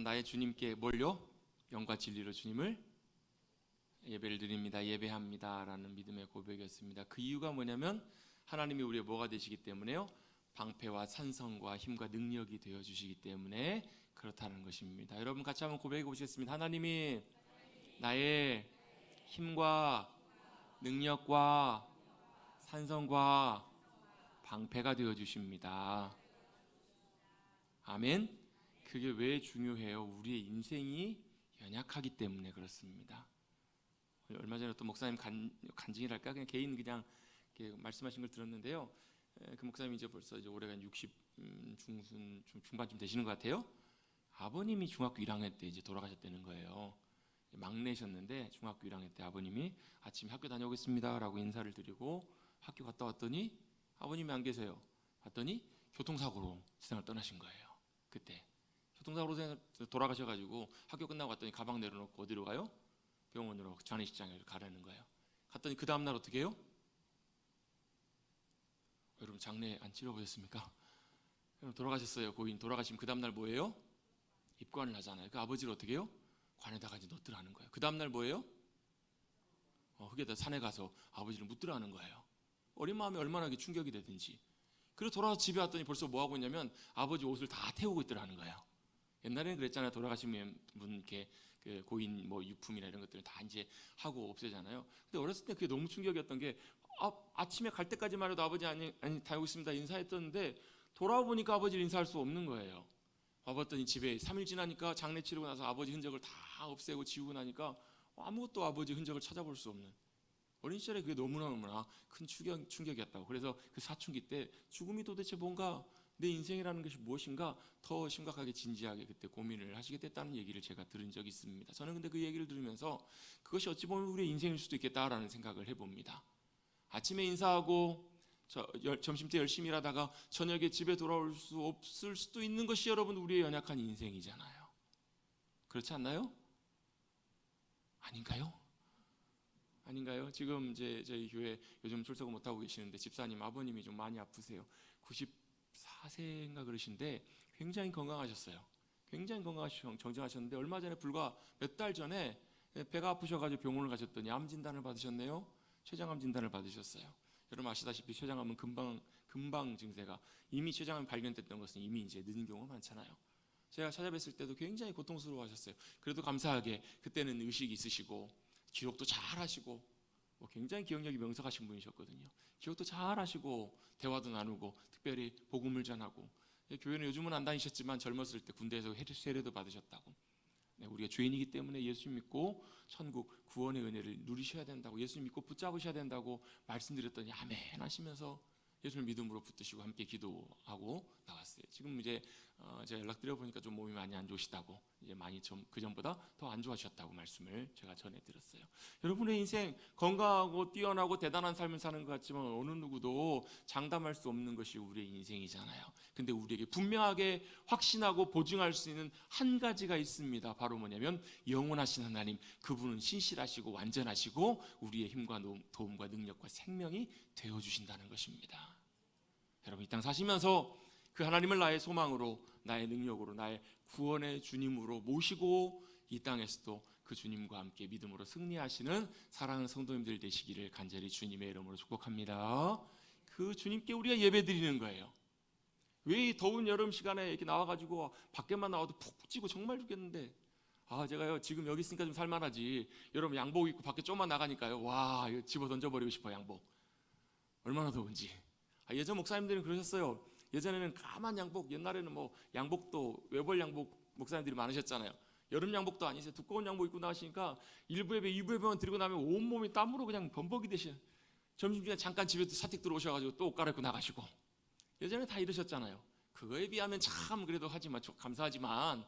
나의 주님께 뭘요? 영과 진리로 주님을 예배를 드립니다. 예배합니다. 라는 믿음의 고백이었습니다. 그 이유가 뭐냐면 하나님이 우리의 뭐가 되시기 때문에요? 방패와 산성과 힘과 능력이 되어주시기 때문에 그렇다는 것입니다. 여러분 같이 한번 고백해 보시겠습니다. 하나님이 나의 힘과 능력과 산성과 방패가 되어주십니다. 아멘. 그게 왜 중요해요? 우리의 인생이 연약하기 때문에 그렇습니다. 얼마 전에 또 목사님 간증이랄까 그냥 개인 그냥 말씀하신 걸 들었는데요. 그 목사님이 이제 벌써 이제 올해가 60 중반쯤 되시는 것 같아요. 아버님이 중학교 1학년 때 이제 돌아가셨다는 거예요. 막내셨는데 중학교 1학년 때 아버님이 아침에 학교 다녀오겠습니다라고 인사를 드리고 학교 갔다 왔더니 아버님이 안 계세요. 봤더니 교통사고로 세상을 떠나신 거예요. 그때 교통사고로 돌아가셔가지고 학교 끝나고 갔더니 가방 내려놓고 어디로 가요? 병원으로 장례식장에 가라는 거예요. 갔더니 그 다음날 어떻게 해요? 여러분 장례 안 치러보셨습니까? 여러분 돌아가셨어요. 고인 돌아가시면 그 다음날 뭐예요? 입관을 하잖아요. 그 아버지를 어떻게 해요? 관에다가 이제 넣더라는 거예요. 그 다음날 뭐예요? 흙에다 산에 가서 아버지를 묻더라는 거예요. 어린 마음에 얼마나 충격이 되든지. 그리고 돌아와서 집에 왔더니 벌써 뭐 하고 있냐면 아버지 옷을 다 태우고 있더라는 거예요. 옛날에는 그랬잖아요. 돌아가시면 분 이렇게 그 고인 뭐 유품이나 이런 것들을 다 이제 하고 없애잖아요. 근데 어렸을 때 그게 너무 충격이었던 게 아침에 갈 때까지만 해도 아버지 아니 다니고 있습니다 인사했었는데 돌아와 보니까 아버지를 인사할 수 없는 거예요. 와봤더니 집에 3일 지나니까 장례 치르고 나서 아버지 흔적을 다 없애고 지우고 나니까 아무것도 아버지 흔적을 찾아볼 수 없는, 어린 시절에 그게 너무나 큰 충격이었다고. 그래서 그 사춘기 때 죽음이 도대체 뭔가, 내 인생이라는 것이 무엇인가 더 심각하게 진지하게 그때 고민을 하시게 됐다는 얘기를 제가 들은 적이 있습니다. 저는 근데 그 얘기를 들으면서 그것이 어찌 보면 우리의 인생일 수도 있겠다라는 생각을 해봅니다. 아침에 인사하고 점심때 열심히 일하다가 저녁에 집에 돌아올 수 없을 수도 있는 것이 여러분 우리의 연약한 인생이잖아요. 그렇지 않나요? 아닌가요? 지금 이제 저희 교회 요즘 출석을 못하고 계시는데 집사님 아버님이 좀 많이 아프세요. 94세인가 그러신데 굉장히 건강하셨어요. 굉장히 건강하시고 정정하셨는데 얼마 전에 불과 몇 달 전에 배가 아프셔가지고 병원을 가셨더니 암 진단을 받으셨네요. 췌장암 진단을 받으셨어요. 여러분 아시다시피 췌장암은 금방 증세가, 이미 췌장암이 발견됐던 것은 이미 이제 늦은 경우가 많잖아요. 제가 찾아뵀을 때도 굉장히 고통스러워하셨어요. 그래도 감사하게 그때는 의식이 있으시고 기록도 잘 하시고 굉장히 기억력이 명석하신 분이셨거든요. 기억도 잘 하시고 대화도 나누고 특별히 복음을 전하고, 교회는 요즘은 안 다니셨지만 젊었을 때 군대에서 세례도 받으셨다고. 우리가 죄인이기 때문에 예수 믿고 천국 구원의 은혜를 누리셔야 된다고, 예수 믿고 붙잡으셔야 된다고 말씀드렸더니 아멘 하시면서 예수를 믿음으로 붙드시고 함께 기도하고 나갔어요. 지금 이제 제가 연락드려 보니까 좀 몸이 많이 안 좋으시다고, 이제 많이 좀 그전보다 더 안 좋아지셨다고 말씀을 제가 전해 드렸어요. 여러분의 인생 건강하고 뛰어나고 대단한 삶을 사는 것 같지만 어느 누구도 장담할 수 없는 것이 우리의 인생이잖아요. 근데 우리에게 분명하게 확신하고 보증할 수 있는 한 가지가 있습니다. 바로 뭐냐면 영원하신 하나님, 그분은 신실하시고 완전하시고 우리의 힘과 도움과 능력과 생명이 되어주신다는 것입니다. 여러분 이 땅 사시면서 그 하나님을 나의 소망으로, 나의 능력으로, 나의 구원의 주님으로 모시고 이 땅에서도 그 주님과 함께 믿음으로 승리하시는 사랑하는 성도님들 되시기를 간절히 주님의 이름으로 축복합니다. 그 주님께 우리가 예배드리는 거예요. 왜 이 더운 여름 시간에 이렇게 나와가지고 밖에만 나와도 푹 찌고 정말 죽겠는데, 제가요 지금 여기 있으니까 좀 살만하지, 여러분 양복 입고 밖에 좀만 나가니까요 와 이거 집어 던져버리고 싶어요. 양복 얼마나 더운지. 예전 목사님들은 그러셨어요. 예전에는 까만 양복, 옛날에는 뭐 양복도 외벌 양복 목사님들이 많으셨잖아요. 여름 양복도 아니세요. 두꺼운 양복 입고 나가시니까 1부 예배, 2부 예배만 드리고 나면 온몸이 땀으로 그냥 범벅이 되시는, 점심시간에 잠깐 집에 사택 들어오셔가지고 또 옷 갈아입고 나가시고, 예전에 다 이러셨잖아요. 그거에 비하면 참 그래도 하지만 감사하지만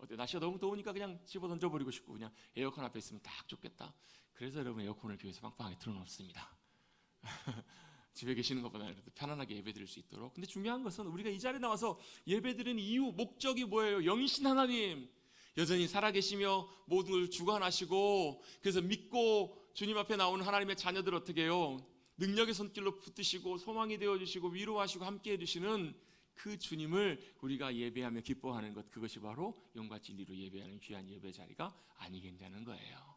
날씨가 너무 더우니까 그냥 집어 던져버리고 싶고 그냥 에어컨 앞에 있으면 딱 좋겠다. 그래서 여러분 에어컨을 교회에서 빵빵하게 틀어놓습니다. 집에 계시는 것보다 편안하게 예배드릴 수 있도록. 근데 중요한 것은 우리가 이 자리에 나와서 예배드리는 이유, 목적이 뭐예요? 영이신 하나님 여전히 살아계시며 모든 걸 주관하시고, 그래서 믿고 주님 앞에 나오는 하나님의 자녀들 어떻게 해요? 능력의 손길로 붙드시고 소망이 되어주시고 위로하시고 함께 해주시는 그 주님을 우리가 예배하며 기뻐하는 것, 그것이 바로 영과 진리로 예배하는 귀한 예배 자리가 아니겠냐는 거예요.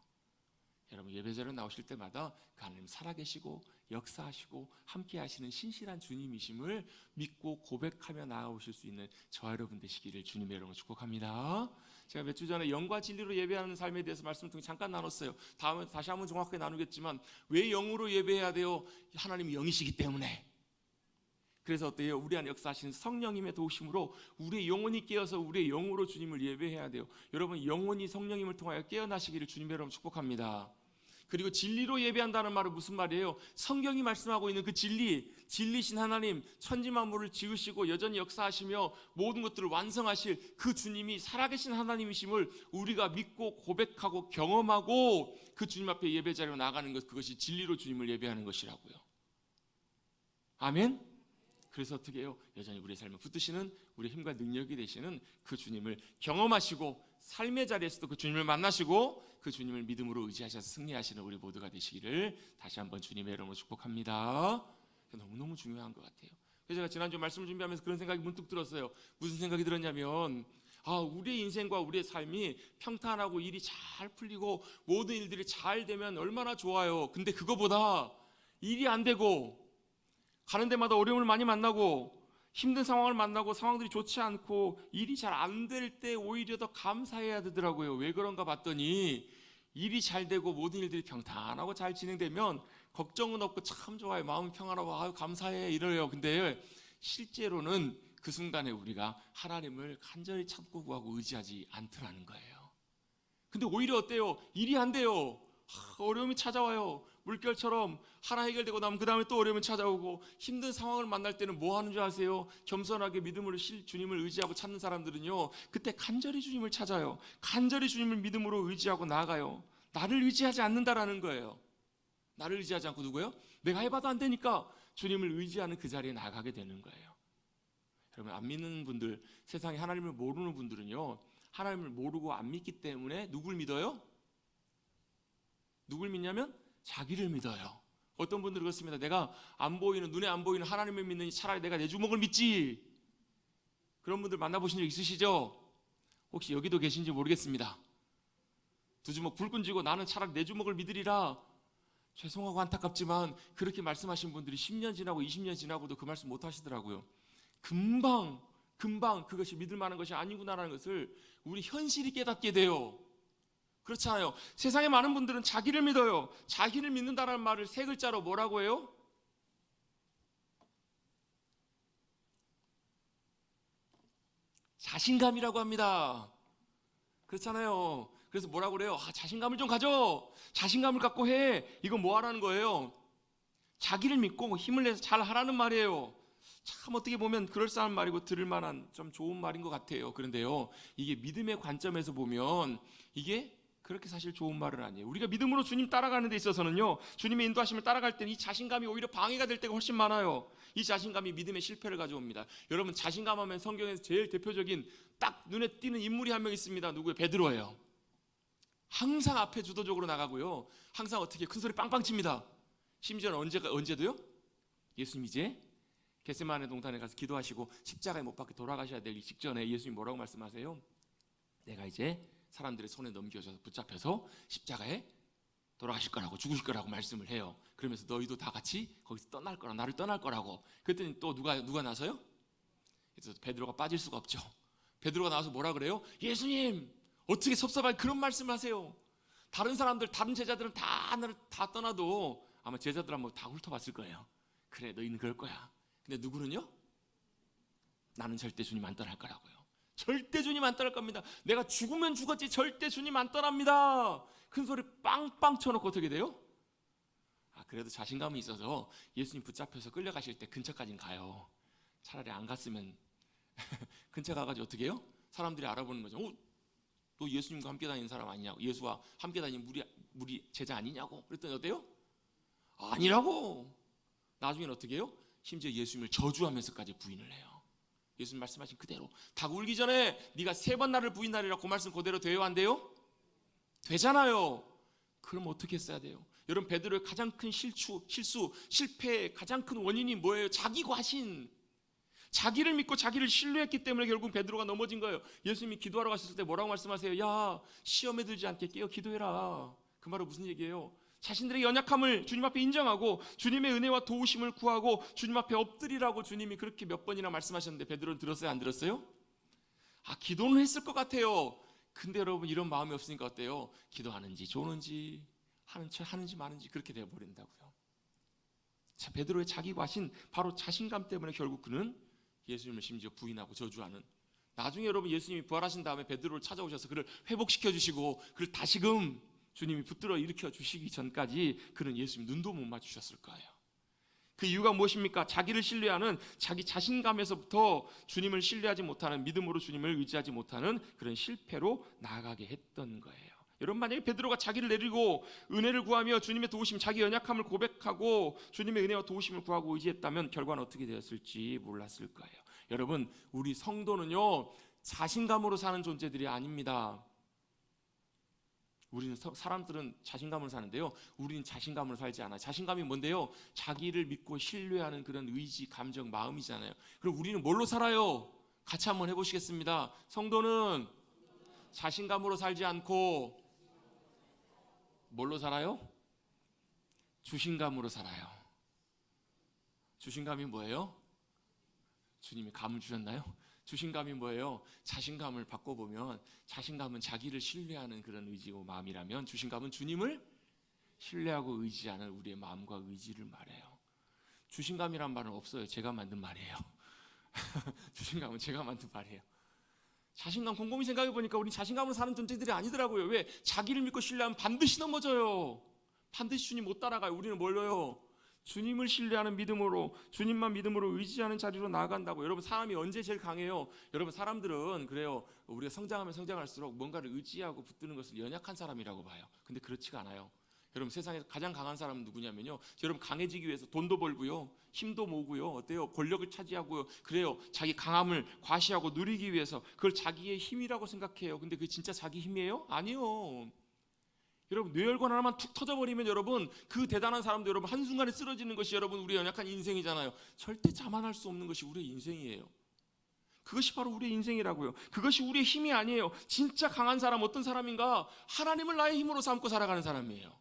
여러분, 예배 자리에 나오실 때마다 그 하나님 살아계시고 역사하시고 함께 하시는 신실한 주님이심을 믿고 고백하며 나아오실 수 있는 저와 여러분 되시기를 주님의 이름으로 축복합니다. 제가 몇 주 전에 영과 진리로 예배하는 삶에 대해서 말씀을 통해 잠깐 나눴어요. 다음에 다시 한번 정확하게 나누겠지만, 왜 영으로 예배해야 돼요? 하나님이 영이시기 때문에. 그래서 어때요? 우리 안에 역사하신 성령님의 도우심으로 우리의 영혼이 깨어서 우리의 영으로 주님을 예배해야 돼요. 여러분, 영혼이 성령님을 통하여 깨어나시기를 주님의 이름으로 축복합니다. 그리고 진리로 예배한다는 말은 무슨 말이에요? 성경이 말씀하고 있는 그 진리신 하나님, 천지 만물을 지으시고 여전히 역사하시며 모든 것들을 완성하실 그 주님이 살아계신 하나님이심을 우리가 믿고 고백하고 경험하고 그 주님 앞에 예배 자리로 나가는 것, 그것이 진리로 주님을 예배하는 것이라고요. 아멘? 그래서 어떻게 해요? 여전히 우리의 삶을 붙드시는, 우리의 힘과 능력이 되시는 그 주님을 경험하시고 삶의 자리에서도 그 주님을 만나시고 그 주님을 믿음으로 의지하셔서 승리하시는 우리 모두가 되시기를 다시 한번 주님의 이름으로 축복합니다. 너무너무 중요한 것 같아요. 그래서 제가 지난주 말씀을 준비하면서 그런 생각이 문득 들었어요. 무슨 생각이 들었냐면, 우리의 인생과 우리의 삶이 평탄하고 일이 잘 풀리고 모든 일들이 잘 되면 얼마나 좋아요. 근데 그거보다 일이 안 되고 가는 데마다 어려움을 많이 만나고 힘든 상황을 만나고 상황들이 좋지 않고 일이 잘 안 될 때 오히려 더 감사해야 되더라고요. 왜 그런가 봤더니 일이 잘 되고 모든 일들이 평탄하고 잘 진행되면 걱정은 없고 참 좋아요. 마음이 평안하고 감사해 이래요. 근데 실제로는 그 순간에 우리가 하나님을 간절히 찾고 구하고 의지하지 않더라는 거예요. 근데 오히려 어때요? 일이 안 돼요. 어려움이 찾아와요. 물결처럼 하나 해결되고 나면 그 다음에 또 어려움이 찾아오고, 힘든 상황을 만날 때는 뭐 하는 줄 아세요? 겸손하게 믿음으로 주님을 의지하고 찾는 사람들은요, 그때 간절히 주님을 찾아요. 간절히 주님을 믿음으로 의지하고 나아가요. 나를 의지하지 않는다라는 거예요. 나를 의지하지 않고 누구예요? 내가 해봐도 안 되니까 주님을 의지하는 그 자리에 나가게 되는 거예요. 여러분, 안 믿는 분들, 세상에 하나님을 모르는 분들은요, 하나님을 모르고 안 믿기 때문에 누굴 믿어요? 누굴 믿냐면 자기를 믿어요. 어떤 분들은 그렇습니다. 내가 눈에 안 보이는 하나님을 믿느니 차라리 내가 내 주먹을 믿지. 그런 분들 만나보신 적 있으시죠? 혹시 여기도 계신지 모르겠습니다. 두 주먹 불끈 쥐고 나는 차라리 내 주먹을 믿으리라. 죄송하고 안타깝지만 그렇게 말씀하신 분들이 10년 지나고 20년 지나고도 그 말씀 못 하시더라고요. 금방 그것이 믿을 만한 것이 아니구나라는 것을 우리 현실이 깨닫게 돼요. 그렇잖아요. 세상에 많은 분들은 자기를 믿어요. 자기를 믿는다는 말을 세 글자로 뭐라고 해요? 자신감이라고 합니다. 그렇잖아요. 그래서 뭐라고 그래요? 자신감을 좀 가져. 자신감을 갖고 해. 이건 뭐 하라는 거예요? 자기를 믿고 힘을 내서 잘 하라는 말이에요. 참 어떻게 보면 그럴싸한 말이고 들을 만한 좀 좋은 말인 것 같아요. 그런데요, 이게 믿음의 관점에서 보면 이게 그렇게 사실 좋은 말은 아니에요. 우리가 믿음으로 주님 따라가는 데 있어서는요, 주님의 인도하심을 따라갈 때는 이 자신감이 오히려 방해가 될 때가 훨씬 많아요. 이 자신감이 믿음의 실패를 가져옵니다. 여러분, 자신감 하면 성경에서 제일 대표적인 딱 눈에 띄는 인물이 한 명 있습니다. 누구예요? 베드로예요. 항상 앞에 주도적으로 나가고요, 항상 어떻게 큰 소리 빵빵 칩니다. 심지어는 언제도요? 예수님 이제 겟세마네 동산에 가서 기도하시고 십자가에 못 박혀 돌아가셔야 될 직전에 예수님 뭐라고 말씀하세요? 내가 이제 사람들의 손에 넘겨져서 붙잡혀서 십자가에 돌아가실 거라고, 죽으실 거라고 말씀을 해요. 그러면서 너희도 다 같이 거기서 떠날 거라, 나를 떠날 거라고. 그랬더니 또 누가 나서요? 그래서 베드로가 빠질 수가 없죠. 베드로가 나와서 뭐라 그래요? 예수님, 어떻게 섭섭하게 그런 말씀을 하세요? 다른 사람들, 다른 제자들은 다 떠나도 아마 제자들 한번 다 훑어봤을 거예요. 그래, 너희는 그럴 거야. 근데 누구는요? 나는 절대 주님 안 떠날 거라고요. 절대 주님 안 떠날 겁니다. 내가 죽으면 죽었지 절대 주님 안 떠납니다. 큰 소리 빵빵 쳐놓고 어떻게 돼요? 그래도 자신감이 있어서 예수님 붙잡혀서 끌려가실 때 근처까지는 가요. 차라리 안 갔으면 근처 가가지고 어떻게 해요? 사람들이 알아보는 거죠. 너 예수님과 함께 다니는 사람 아니냐고, 예수와 함께 다니는 무리 제자 아니냐고. 그랬더니 어때요? 아니라고. 나중에는 어떻게 해요? 심지어 예수님을 저주하면서까지 부인을 해요. 예수님 말씀하신 그대로 닭 울기 전에 네가 3번 나를 부인하리라, 그 말씀 그대로 돼요, 안 돼요? 되잖아요. 그럼 어떻게 했어야 돼요? 여러분, 베드로의 가장 큰 실패의 가장 큰 원인이 뭐예요? 자기 과신. 자기를 믿고 자기를 신뢰했기 때문에 결국 베드로가 넘어진 거예요. 예수님이 기도하러 가셨을 때 뭐라고 말씀하세요? 야, 시험에 들지 않게 깨어 기도해라. 그 말은 무슨 얘기예요? 자신들의 연약함을 주님 앞에 인정하고 주님의 은혜와 도우심을 구하고 주님 앞에 엎드리라고 주님이 그렇게 몇 번이나 말씀하셨는데 베드로는 들었어요? 안 들었어요? 기도는 했을 것 같아요. 근데 여러분 이런 마음이 없으니까 어때요? 기도하는지 조는지 하는지 마는지 그렇게 되어버린다고요. 자, 베드로의 자기 과신, 바로 자신감 때문에 결국 그는 예수님을 심지어 부인하고 저주하는, 나중에 여러분 예수님이 부활하신 다음에 베드로를 찾아오셔서 그를 회복시켜 주시고 그를 다시금 주님이 붙들어 일으켜 주시기 전까지 그는 예수님 눈도 못 맞추셨을 거예요. 그 이유가 무엇입니까? 자기를 신뢰하는 자기 자신감에서부터 주님을 신뢰하지 못하는, 믿음으로 주님을 의지하지 못하는 그런 실패로 나아가게 했던 거예요. 여러분, 만약에 베드로가 자기를 내리고 은혜를 구하며 주님의 도우심, 자기 연약함을 고백하고 주님의 은혜와 도우심을 구하고 의지했다면 결과는 어떻게 되었을지 몰랐을 거예요. 여러분, 우리 성도는요 자신감으로 사는 존재들이 아닙니다. 우리는 사람들은 자신감으로 사는데요, 우리는 자신감으로 살지 않아요. 자신감이 뭔데요? 자기를 믿고 신뢰하는 그런 의지, 감정, 마음이잖아요. 그럼 우리는 뭘로 살아요? 같이 한번 해보시겠습니다. 성도는 자신감으로 살지 않고 뭘로 살아요? 주신감으로 살아요. 주신감이 뭐예요? 주님이 감을 주셨나요? 주신감이 뭐예요? 자신감을 바꿔보면, 자신감은 자기를 신뢰하는 그런 의지고 마음이라면, 주신감은 주님을 신뢰하고 의지하는 우리의 마음과 의지를 말해요. 주신감이란 말은 없어요. 제가 만든 말이에요. 주신감은 제가 만든 말이에요. 자신감, 곰곰이 생각해보니까 우리 자신감으로 사는 존재들이 아니더라고요. 왜? 자기를 믿고 신뢰하면 반드시 넘어져요. 반드시 주님 못 따라가요. 우리는 뭘로요? 주님을 신뢰하는 믿음으로, 주님만 믿음으로 의지하는 자리로 나아간다고. 여러분, 사람이 언제 제일 강해요? 여러분, 사람들은 그래요, 우리가 성장하면 성장할수록 뭔가를 의지하고 붙드는 것을 연약한 사람이라고 봐요. 근데 그렇지가 않아요. 여러분, 세상에서 가장 강한 사람은 누구냐면요, 여러분, 강해지기 위해서 돈도 벌고요, 힘도 모으고요, 어때요? 권력을 차지하고요, 그래요, 자기 강함을 과시하고 누리기 위해서 그걸 자기의 힘이라고 생각해요. 근데 그게 진짜 자기 힘이에요? 아니요. 여러분, 뇌혈관 하나만 툭 터져버리면 여러분, 그 대단한 사람도 여러분 한순간에 쓰러지는 것이 여러분 우리의 연약한 인생이잖아요. 절대 자만할 수 없는 것이 우리의 인생이에요. 그것이 바로 우리의 인생이라고요. 그것이 우리의 힘이 아니에요. 진짜 강한 사람 어떤 사람인가? 하나님을 나의 힘으로 삼고 살아가는 사람이에요.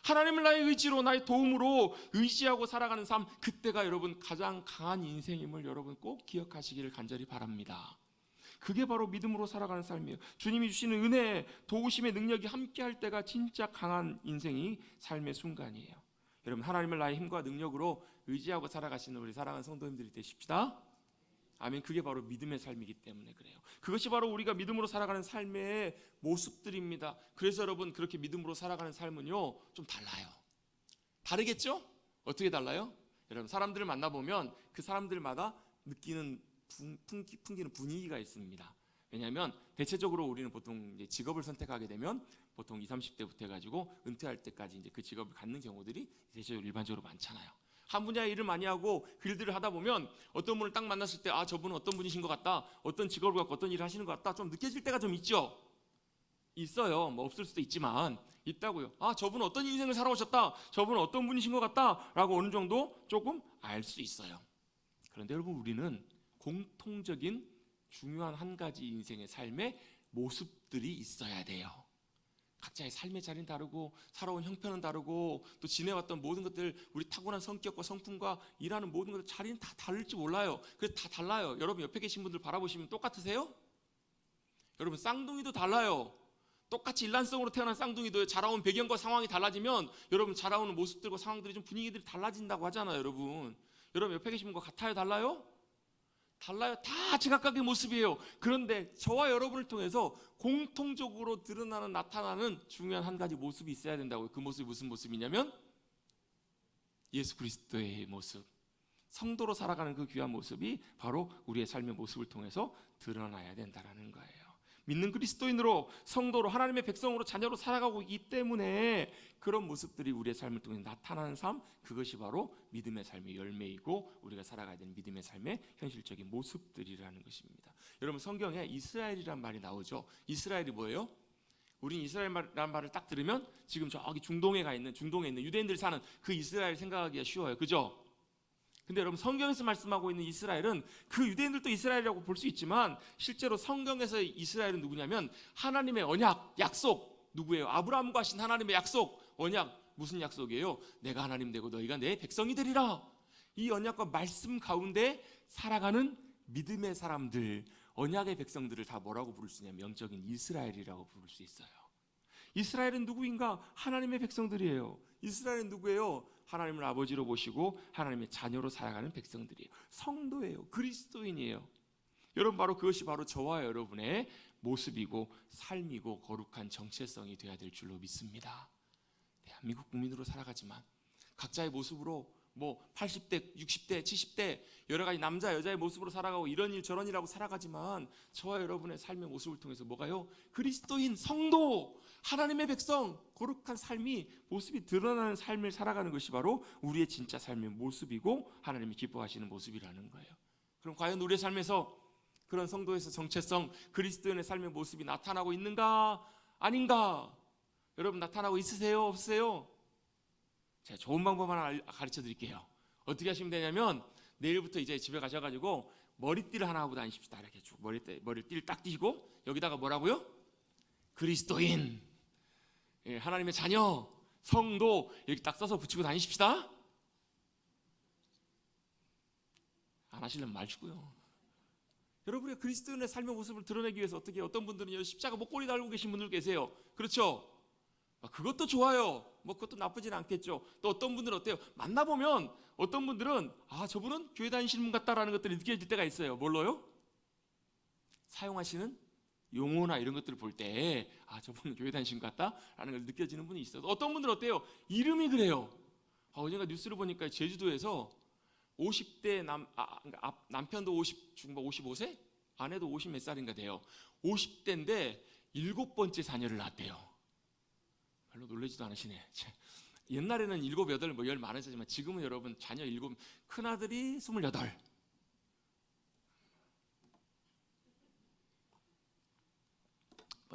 하나님을 나의 의지로, 나의 도움으로 의지하고 살아가는 삶, 그때가 여러분 가장 강한 인생임을 여러분 꼭 기억하시기를 간절히 바랍니다. 그게 바로 믿음으로 살아가는 삶이에요. 주님이 주시는 은혜, 도우심의 능력이 함께할 때가 진짜 강한 인생이 삶의 순간이에요. 여러분, 하나님을 나의 힘과 능력으로 의지하고 살아가시는 우리 사랑하는 성도님들이 되십시다. 아멘. 그게 바로 믿음의 삶이기 때문에 그래요. 그것이 바로 우리가 믿음으로 살아가는 삶의 모습들입니다. 그래서 여러분, 그렇게 믿음으로 살아가는 삶은요 좀 달라요. 다르겠죠? 어떻게 달라요? 여러분, 사람들을 만나보면 그 사람들마다 느끼는 풍기는 분위기가 있습니다. 왜냐하면 대체적으로 우리는 보통 이제 직업을 선택하게 되면 보통 20, 30대부터 해가지고 은퇴할 때까지 이제 그 직업을 갖는 경우들이 대체적으로 일반적으로 많잖아요. 한 분야의 일을 많이 하고 그 일들을 하다 보면 어떤 분을 딱 만났을 때, 저분은 어떤 분이신 것 같다, 어떤 직업을 갖고 어떤 일을 하시는 것 같다, 좀 느껴질 때가 좀 있죠. 있어요. 뭐 없을 수도 있지만 있다고요. 저분은 어떤 인생을 살아오셨다, 저분은 어떤 분이신 것 같다 라고 어느 정도 조금 알 수 있어요. 그런데 여러분, 우리는 공통적인 중요한 한 가지 인생의 삶의 모습들이 있어야 돼요. 각자의 삶의 자리는 다르고 살아온 형편은 다르고 또 지내왔던 모든 것들, 우리 타고난 성격과 성품과 일하는 모든 것들 자리는 다 다를지 몰라요. 그래서 다 달라요. 여러분, 옆에 계신 분들 바라보시면 똑같으세요? 여러분, 쌍둥이도 달라요. 똑같이 일란성으로 태어난 쌍둥이도 자라온 배경과 상황이 달라지면 여러분 자라오는 모습들과 상황들이 좀 분위기들이 달라진다고 하잖아요. 여러분 옆에 계신 분과 같아요? 달라요? 달라요. 다 제각각의 모습이에요. 그런데 저와 여러분을 통해서 공통적으로 드러나는, 나타나는 중요한 한 가지 모습이 있어야 된다고요. 그 모습이 무슨 모습이냐면 예수 그리스도의 모습, 성도로 살아가는 그 귀한 모습이 바로 우리의 삶의 모습을 통해서 드러나야 된다는 거예요. 믿는 그리스도인으로, 성도로, 하나님의 백성으로, 자녀로 살아가고 있기 때문에 그런 모습들이 우리의 삶을 통해 나타나는 삶, 그것이 바로 믿음의 삶의 열매이고 우리가 살아가야 되는 믿음의 삶의 현실적인 모습들이라는 것입니다. 여러분, 성경에 이스라엘이란 말이 나오죠. 이스라엘이 뭐예요? 우린 이스라엘이라는 말을 딱 들으면 지금 저기 중동에 있는 유대인들이 사는 그 이스라엘 생각하기가 쉬워요. 그죠? 근데 여러분, 성경에서 말씀하고 있는 이스라엘은 그 유대인들도 이스라엘이라고 볼 수 있지만 실제로 성경에서 이스라엘은 누구냐면 하나님의 언약, 약속. 누구예요? 아브라함과 하신 하나님의 약속, 언약. 무슨 약속이에요? 내가 하나님 되고 너희가 내 백성이 되리라. 이 언약과 말씀 가운데 살아가는 믿음의 사람들, 언약의 백성들을 다 뭐라고 부를 수 있냐면 영적인 이스라엘이라고 부를 수 있어요. 이스라엘은 누구인가? 하나님의 백성들이에요. 이스라엘은 누구예요? 하나님을 아버지로 모시고 하나님의 자녀로 살아가는 백성들이에요. 성도예요. 그리스도인이에요. 여러분, 바로 그것이 바로 저와 여러분의 모습이고 삶이고 거룩한 정체성이 되어야 될 줄로 믿습니다. 대한민국 국민으로 살아가지만 각자의 모습으로 80대, 60대, 70대 여러 가지 남자, 여자의 모습으로 살아가고 이런 일 저런 일하고 살아가지만 저와 여러분의 삶의 모습을 통해서 뭐가요? 그리스도인, 성도, 하나님의 백성, 거룩한 삶이 모습이 드러나는 삶을 살아가는 것이 바로 우리의 진짜 삶의 모습이고 하나님이 기뻐하시는 모습이라는 거예요. 그럼 과연 우리의 삶에서 그런 성도에서 정체성, 그리스도인의 삶의 모습이 나타나고 있는가? 아닌가? 여러분, 나타나고 있으세요? 없으세요? 제가 좋은 방법 하나 가르쳐 드릴게요. 어떻게 하시면 되냐면 내일부터 이제 집에 가셔가지고 머리띠를 하나 하고 다니십시다. 이렇게 쭉 머리띠를 딱 띄시고 여기다가 뭐라고요? 그리스도인, 하나님의 자녀, 성도 이렇게 딱 써서 붙이고 다니십시다. 안 하시려면 마시고요. 여러분의 그리스도인의 삶의 모습을 드러내기 위해서 어떻게, 어떤 분들은 십자가 목걸이 달고 계신 분들 계세요. 그렇죠? 그것도 좋아요. 그것도 나쁘진 않겠죠. 또 어떤 분들은 어때요? 만나보면 어떤 분들은 저분은 교회 다니시는 분 같다라는 것들이 느껴질 때가 있어요. 뭘로요? 사용하시는 용어나 이런 것들을 볼 때 저분은 교회 다니시는 것 같다라는 걸 느껴지는 분이 있어요. 어떤 분들은 어때요? 이름이 그래요. 어제가 뉴스를 보니까 제주도에서 50대 남편도 55세? 아내도 50 몇 살인가 돼요. 50대인데 7번째 자녀를 낳았대요. 별로 놀라지도 않으시네. 옛날에는 7, 8, 10 많았지만 지금은 여러분 자녀 7, 큰아들이 28.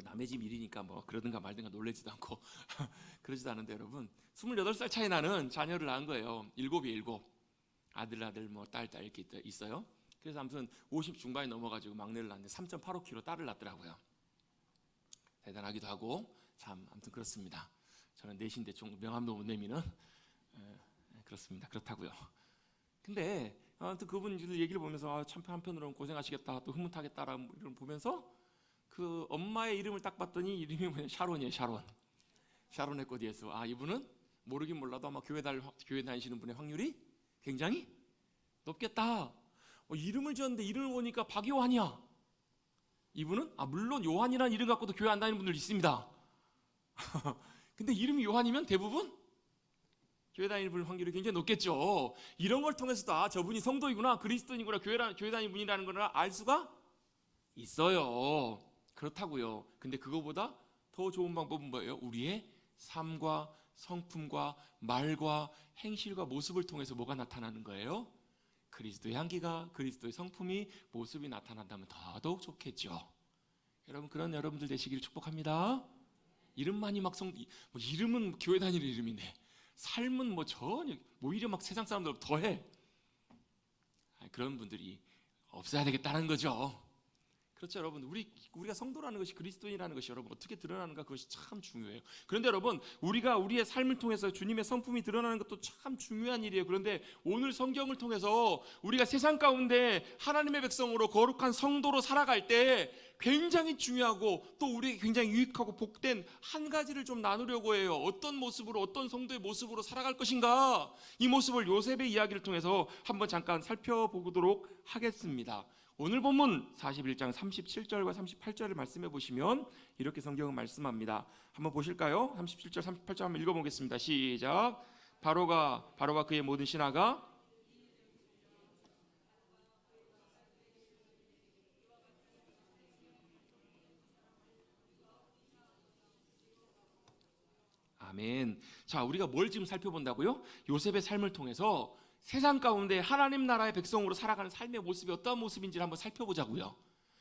남의 집 일이니까 그러든가 말든가 놀라지도 않고 그러지도 않은데 여러분, 28살 차이 나는 자녀를 낳은 거예요. 7. 아들, 딸 이렇게 있어요. 그래서 아무튼 50 중반이 넘어가지고 막내를 낳았는데 3.85kg 딸을 낳더라고요. 대단하기도 하고 참 아무튼 그렇습니다. 저는 내신대 명함도 못 내미는 그렇습니다. 그렇다고요. 근데 아무튼 그분들 얘기를 보면서 참 한편으로는 고생하시겠다, 또 흐뭇하겠다라는 걸 보면서 그 엄마의 이름을 딱 봤더니 이름이 뭐냐? 샤론이에요. 샤론의 꽃이에서 이분은 모르긴 몰라도 아마 교회 다니시는 분의 확률이 굉장히 높겠다. 이름을 지었는데 이름을 보니까 박요한이야. 이분은 물론 요한이라는 이름 갖고도 교회 안 다니는 분들 있습니다. 근데 이름이 요한이면 대부분 교회 다니는 분 확률이 굉장히 높겠죠. 이런 걸 통해서도 저분이 성도이구나, 그리스도인이구나, 교회 다니는 분이라는 걸 알 수가 있어요. 그렇다고요. 근데 그거보다 더 좋은 방법은 뭐예요? 우리의 삶과 성품과 말과 행실과 모습을 통해서 뭐가 나타나는 거예요? 그리스도의 향기가, 그리스도의 성품이, 모습이 나타난다면 더더욱 좋겠죠. 여러분, 그런 여러분들 되시기를 축복합니다. 이름만이 이름은 교회 다니는 이름인데 삶은 전혀 오히려 세상 사람들보다 더해. 그런 분들이 없어야 되겠다는 거죠. 그렇죠, 여러분. 우리가 성도라는 것이, 그리스도인이라는 것이 여러분 어떻게 드러나는가, 그것이 참 중요해요. 그런데 여러분, 우리가 우리의 삶을 통해서 주님의 성품이 드러나는 것도 참 중요한 일이에요. 그런데 오늘 성경을 통해서 우리가 세상 가운데 하나님의 백성으로 거룩한 성도로 살아갈 때 굉장히 중요하고 또 우리에게 굉장히 유익하고 복된 한 가지를 좀 나누려고 해요. 어떤 모습으로, 어떤 성도의 모습으로 살아갈 것인가, 이 모습을 요셉의 이야기를 통해서 한번 잠깐 살펴보도록 하겠습니다. 오늘 본문 41장 37절과 38절을 말씀해 보시면 이렇게 성경은 말씀합니다. 한번 보실까요? 37절 38절 한번 읽어보겠습니다. 시작. 바로가 그의 모든 신하가 아멘. 자, 우리가 뭘 지금 살펴본다고요? 요셉의 삶을 통해서 세상 가운데 하나님 나라의 백성으로 살아가는 삶의 모습이 어떤 모습인지를 한번 살펴보자고요.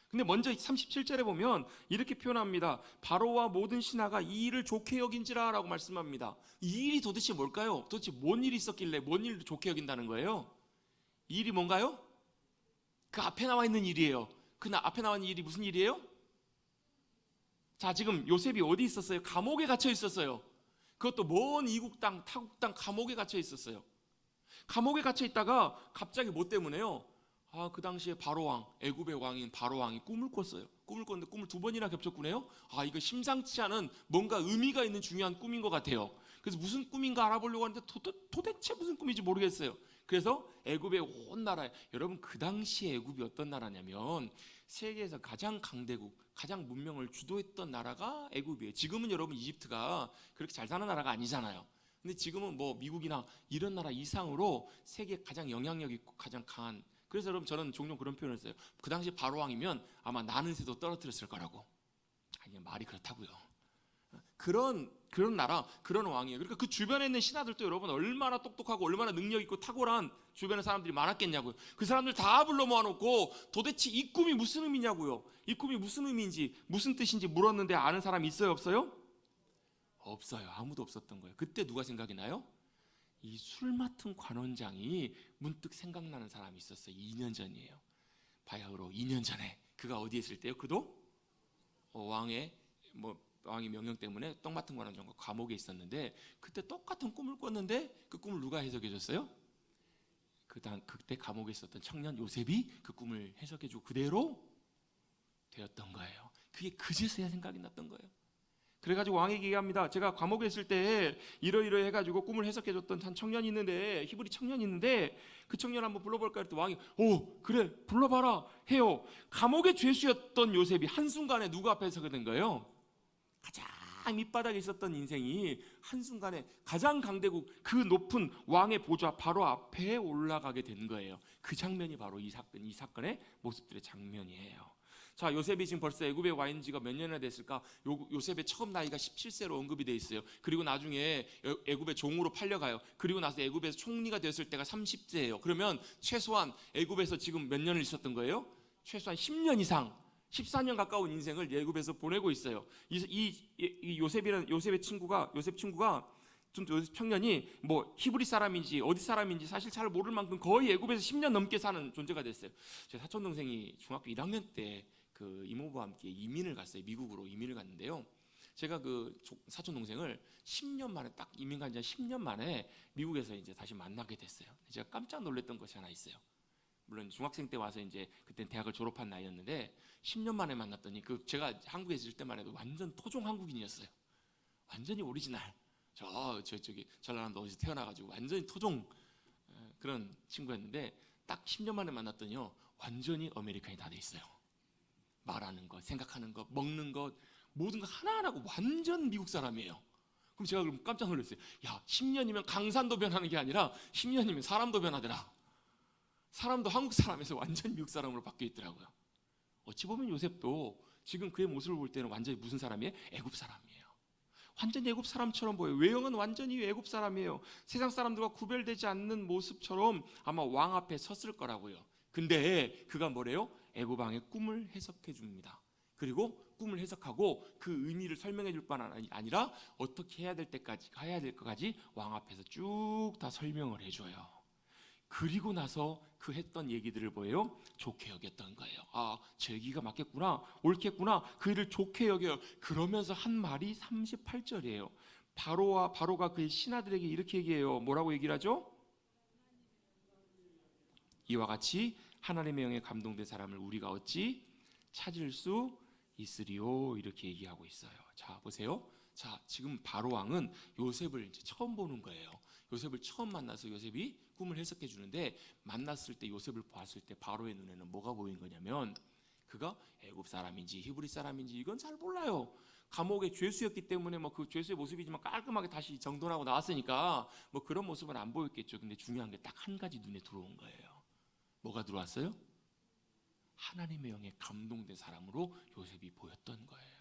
근데 먼저 37절에 보면 이렇게 표현합니다. 바로와 모든 신하가 이 일을 좋게 여긴지라 라고 말씀합니다. 이 일이 도대체 뭘까요? 도대체 뭔 일이 있었길래 뭔 일을 좋게 여긴다는 거예요? 이 일이 뭔가요? 그 앞에 나와 있는 일이에요. 앞에 나와 있는 일이 무슨 일이에요? 자, 지금 요셉이 어디 있었어요? 감옥에 갇혀 있었어요. 그것도 먼 이국 땅, 타국 땅 감옥에 갇혀 있었어요. 감옥에 갇혀 있다가 갑자기 뭐 때문에요? 그 당시에 바로왕, 애굽의 왕인 바로왕이 꿈을 꿨어요. 꿈을 꿨는데 꿈을 2번이나 겹쳤구네요. 이거 심상치 않은 뭔가 의미가 있는 중요한 꿈인 것 같아요. 그래서 무슨 꿈인가 알아보려고 하는데 도대체 무슨 꿈인지 모르겠어요. 그래서 애굽의 온 나라에, 여러분 그 당시에 애굽이 어떤 나라냐면 세계에서 가장 강대국, 가장 문명을 주도했던 나라가 애굽이에요. 지금은 여러분 이집트가 그렇게 잘 사는 나라가 아니잖아요. 근데 지금은 뭐 미국이나 이런 나라 이상으로 세계에 가장 영향력 있고 가장 강한, 그래서 여러분 저는 종종 그런 표현을 써요. 그 당시 바로왕이면 아마 나는 새도 떨어뜨렸을 거라고. 아니, 말이 그렇다고요. 그런 나라, 그런 왕이에요. 그러니까 그 주변에 있는 신하들도 여러분 얼마나 똑똑하고 얼마나 능력 있고 탁월한 주변의 사람들이 많았겠냐고요. 그 사람들 다 불러 모아놓고 도대체 이 꿈이 무슨 의미냐고요. 이 꿈이 무슨 의미인지, 무슨 뜻인지 물었는데 아는 사람 있어요, 없어요? 없어요. 아무도 없었던 거예요. 그때 누가 생각이 나요? 이 술 맡은 관원장이 문득 생각나는 사람이 있었어요. 2년 전이에요. 바야흐로 2년 전에 그가 어디에 있을 때요? 그도 왕의 명령 때문에 떡 맡은 관원장과 감옥에 있었는데, 그때 똑같은 꿈을 꿨는데 그 꿈을 누가 해석해 줬어요? 그때 감옥에 있었던 청년 요셉이 그 꿈을 해석해주고 그대로 되었던 거예요. 그게 그제서야 생각이 났던 거예요. 그래가지고 왕에게 얘기합니다. 제가 감옥에 있을 때 이러이러 해가지고 꿈을 해석해줬던 한 청년이 있는데, 히브리 청년이 있는데 그 청년 한번 불러볼까 했더니 왕이 그래 불러봐라 해요. 감옥의 죄수였던 요셉이 한순간에 누구 앞에 서게 된 거예요? 가장 밑바닥에 있었던 인생이 한순간에 가장 강대국, 그 높은 왕의 보좌 바로 앞에 올라가게 된 거예요. 그 장면이 바로 이 사건의 모습들의 장면이에요. 자, 요셉이 지금 벌써 애굽에 와 있는 지가 몇 년이나 됐을까? 요셉의 처음 나이가 17세로 언급이 돼 있어요. 그리고 나중에 애굽의 종으로 팔려가요. 그리고 나서 애굽에서 총리가 되었을 때가 30세예요. 그러면 최소한 애굽에서 지금 몇 년을 있었던 거예요? 최소한 10년 이상, 14년 가까운 인생을 애굽에서 보내고 있어요. 요셉의 친구가 요셉 청년이 뭐 히브리 사람인지 어디 사람인지 사실 잘 모를 만큼 거의 애굽에서 10년 넘게 사는 존재가 됐어요. 제 사촌 동생이 중학교 1학년 때 그 이모부와 함께 이민을 갔어요. 미국으로 이민을 갔는데요. 제가 그 사촌 동생을 10년 만에, 딱 이민 간 지 10년 만에 미국에서 이제 다시 만나게 됐어요. 제가 깜짝 놀랐던 것이 하나 있어요. 물론 중학생 때 와서 이제 그때 대학을 졸업한 나이였는데 10년 만에 만났더니 제가 한국에 있을 때만 해도 완전 토종 한국인이었어요. 완전히 오리지널. 저기 전라남도 어디서 태어나가지고 완전히 토종 그런 친구였는데, 딱 10년 만에 만났더니요 완전히 아메리칸이 다 돼 있어요. 말하는 것, 생각하는 것, 먹는 것, 모든 것 하나하나가 완전 미국 사람이에요. 그럼 제가 그럼 깜짝 놀랐어요. 야, 10년이면 강산도 변하는 게 아니라 10년이면 사람도 변하더라. 사람도 한국 사람에서 완전 미국 사람으로 바뀌어 있더라고요. 어찌 보면 요셉도 지금 그의 모습을 볼 때는 완전히 무슨 사람이에요? 애굽 사람이에요. 완전히 애굽 사람처럼 보여요. 외형은 완전히 애굽 사람이에요. 세상 사람들과 구별되지 않는 모습처럼 아마 왕 앞에 섰을 거라고요. 근데 그가 뭐래요? 애굽 왕의 꿈을 해석해 줍니다. 그리고 꿈을 해석하고 그 의미를 설명해 줄 뿐 아니라 어떻게 해야 될 것까지 왕 앞에서 쭉 다 설명을 해줘요. 그리고 나서 그 했던 얘기들을 뭐예요? 좋게 여겼던 거예요. 제 얘기가 맞겠구나, 옳겠구나, 그 일을 좋게 여겨요. 그러면서 한 말이 38절이에요. 바로가 그의 신하들에게 이렇게 얘기해요. 뭐라고 얘기를 하죠? 이와 같이 하나님의 영에 감동된 사람을 우리가 어찌 찾을 수 있으리요? 이렇게 얘기하고 있어요. 자, 보세요. 자, 지금 바로 왕은 요셉을 이제 처음 보는 거예요. 요셉을 처음 만나서 요셉이 꿈을 해석해 주는데, 만났을 때 요셉을 봤을 때 바로의 눈에는 뭐가 보인 거냐면, 그가 애굽 사람인지 히브리 사람인지 이건 잘 몰라요. 감옥의 죄수였기 때문에 그 죄수의 모습이지만 깔끔하게 다시 정돈하고 나왔으니까 그런 모습은 안 보였겠죠. 근데 중요한 게 딱 한 가지 눈에 들어온 거예요. 뭐가 들어왔어요? 하나님의 영에 감동된 사람으로 요셉이 보였던 거예요.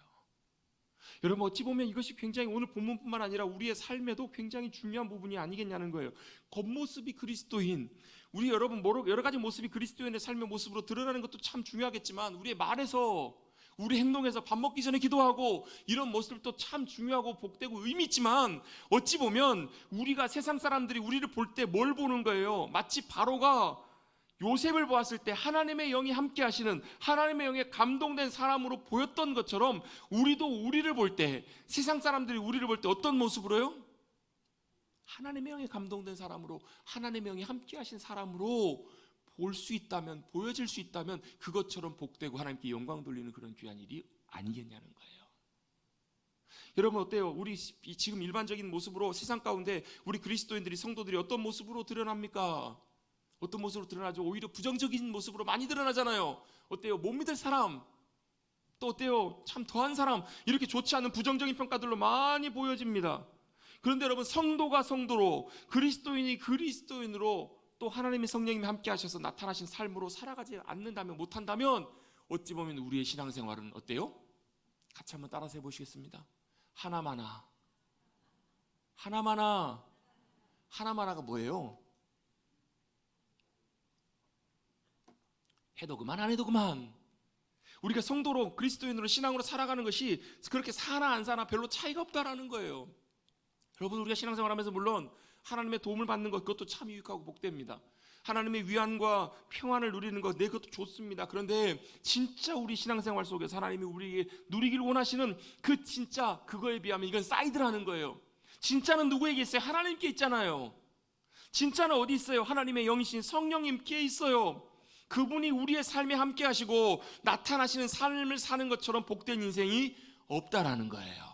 여러분, 어찌 보면 이것이 굉장히 오늘 본문뿐만 아니라 우리의 삶에도 굉장히 중요한 부분이 아니겠냐는 거예요. 겉모습이 그리스도인, 우리 여러분 여러 가지 모습이 그리스도인의 삶의 모습으로 드러나는 것도 참 중요하겠지만, 우리의 말에서, 우리 행동에서, 밥 먹기 전에 기도하고 이런 모습도 참 중요하고 복되고 의미 있지만, 어찌 보면 우리가 세상 사람들이 우리를 볼 때 뭘 보는 거예요? 마치 바로가 요셉을 보았을 때 하나님의 영이 함께 하시는, 하나님의 영에 감동된 사람으로 보였던 것처럼 우리도 우리를 볼 때, 세상 사람들이 우리를 볼 때 어떤 모습으로요? 하나님의 영에 감동된 사람으로, 하나님의 영이 함께 하신 사람으로 볼 수 있다면, 보여질 수 있다면 그것처럼 복되고 하나님께 영광 돌리는 그런 귀한 일이 아니겠냐는 거예요. 여러분 어때요? 우리 지금 일반적인 모습으로 세상 가운데 우리 그리스도인들이, 성도들이 어떤 모습으로 드러납니까? 어떤 모습으로 드러나죠? 오히려 부정적인 모습으로 많이 드러나잖아요. 어때요? 못 믿을 사람, 또 어때요? 참 더한 사람, 이렇게 좋지 않은 부정적인 평가들로 많이 보여집니다. 그런데 여러분, 성도가 성도로, 그리스도인이 그리스도인으로 또 하나님의 성령님이 함께 하셔서 나타나신 삶으로 살아가지 않는다면, 못한다면 어찌 보면 우리의 신앙생활은 어때요? 같이 한번 따라서 해보시겠습니다. 하나마나. 하나마나. 하나마나가 뭐예요? 해도 그만 안 해도 그만. 우리가 성도로, 그리스도인으로, 신앙으로 살아가는 것이 그렇게 사나 안 사나 별로 차이가 없다라는 거예요. 여러분, 우리가 신앙생활하면서 물론 하나님의 도움을 받는 것, 그것도 참 유익하고 복됩니다. 하나님의 위안과 평안을 누리는 것, 그것도 좋습니다. 그런데 진짜 우리 신앙생활 속에서 하나님이 우리에게 누리기를 원하시는 그 진짜 그거에 비하면 이건 사이드라는 거예요. 진짜는 누구에게 있어요? 하나님께 있잖아요. 진짜는 어디 있어요? 하나님의 영이신 성령님께 있어요. 그분이 우리의 삶에 함께 하시고 나타나시는 삶을 사는 것처럼 복된 인생이 없다라는 거예요.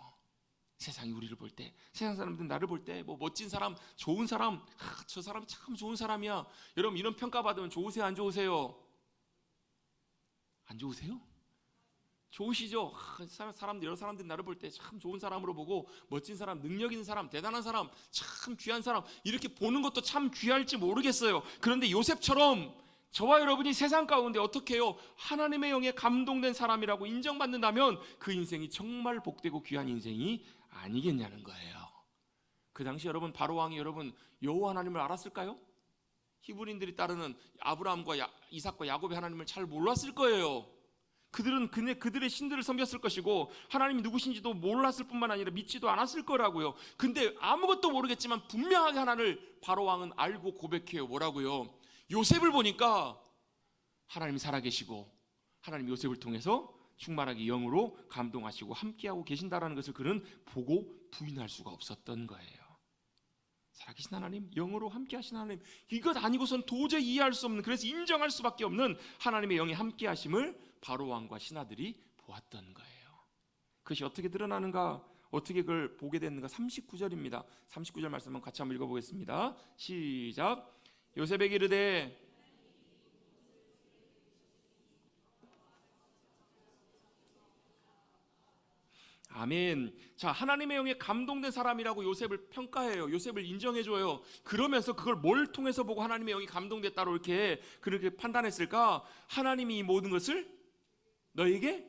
세상이 우리를 볼 때, 세상 사람들은 나를 볼 때 뭐 멋진 사람, 좋은 사람, 저 사람이 참 좋은 사람이야. 여러분, 이런 평가받으면 좋으세요, 안 좋으세요? 안 좋으세요? 좋으시죠? 사람들, 여러 사람들이 나를 볼 때 참 좋은 사람으로 보고, 멋진 사람, 능력 있는 사람, 대단한 사람, 참 귀한 사람, 이렇게 보는 것도 참 귀할지 모르겠어요. 그런데 요셉처럼 저와 여러분이 세상 가운데 어떻게 해요? 하나님의 영에 감동된 사람이라고 인정받는다면 그 인생이 정말 복되고 귀한 인생이 아니겠냐는 거예요. 그 당시 여러분, 바로 왕이 여러분 여호와 하나님을 알았을까요? 히브리인들이 따르는 아브라함과 이삭과 야곱의 하나님을 잘 몰랐을 거예요. 그들은 그들의 신들을 섬겼을 것이고 하나님이 누구신지도 몰랐을 뿐만 아니라 믿지도 않았을 거라고요. 근데 아무것도 모르겠지만 분명하게 하나를 바로 왕은 알고 고백해요. 뭐라고요? 요셉을 보니까 하나님이 살아계시고 하나님 요셉을 통해서 충만하게 영으로 감동하시고 함께하고 계신다라는 것을 그는 보고 부인할 수가 없었던 거예요. 살아계신 하나님, 영으로 함께하신 하나님, 이것 아니고선 도저히 이해할 수 없는, 그래서 인정할 수밖에 없는 하나님의 영이 함께하심을 바로 왕과 신하들이 보았던 거예요. 그것이 어떻게 드러나는가, 어떻게 그걸 보게 됐는가? 39절입니다. 39절 말씀을 같이 한번 읽어보겠습니다. 시작. 요셉에게 이르되 아멘. 자, 하나님의 영에 감동된 사람이라고 요셉을 평가해요. 요셉을 인정해줘요. 그러면서 그걸 뭘 통해서 보고 하나님의 영이 감동됐다고 이렇게 그렇게 판단했을까? 하나님이 이 모든 것을 너에게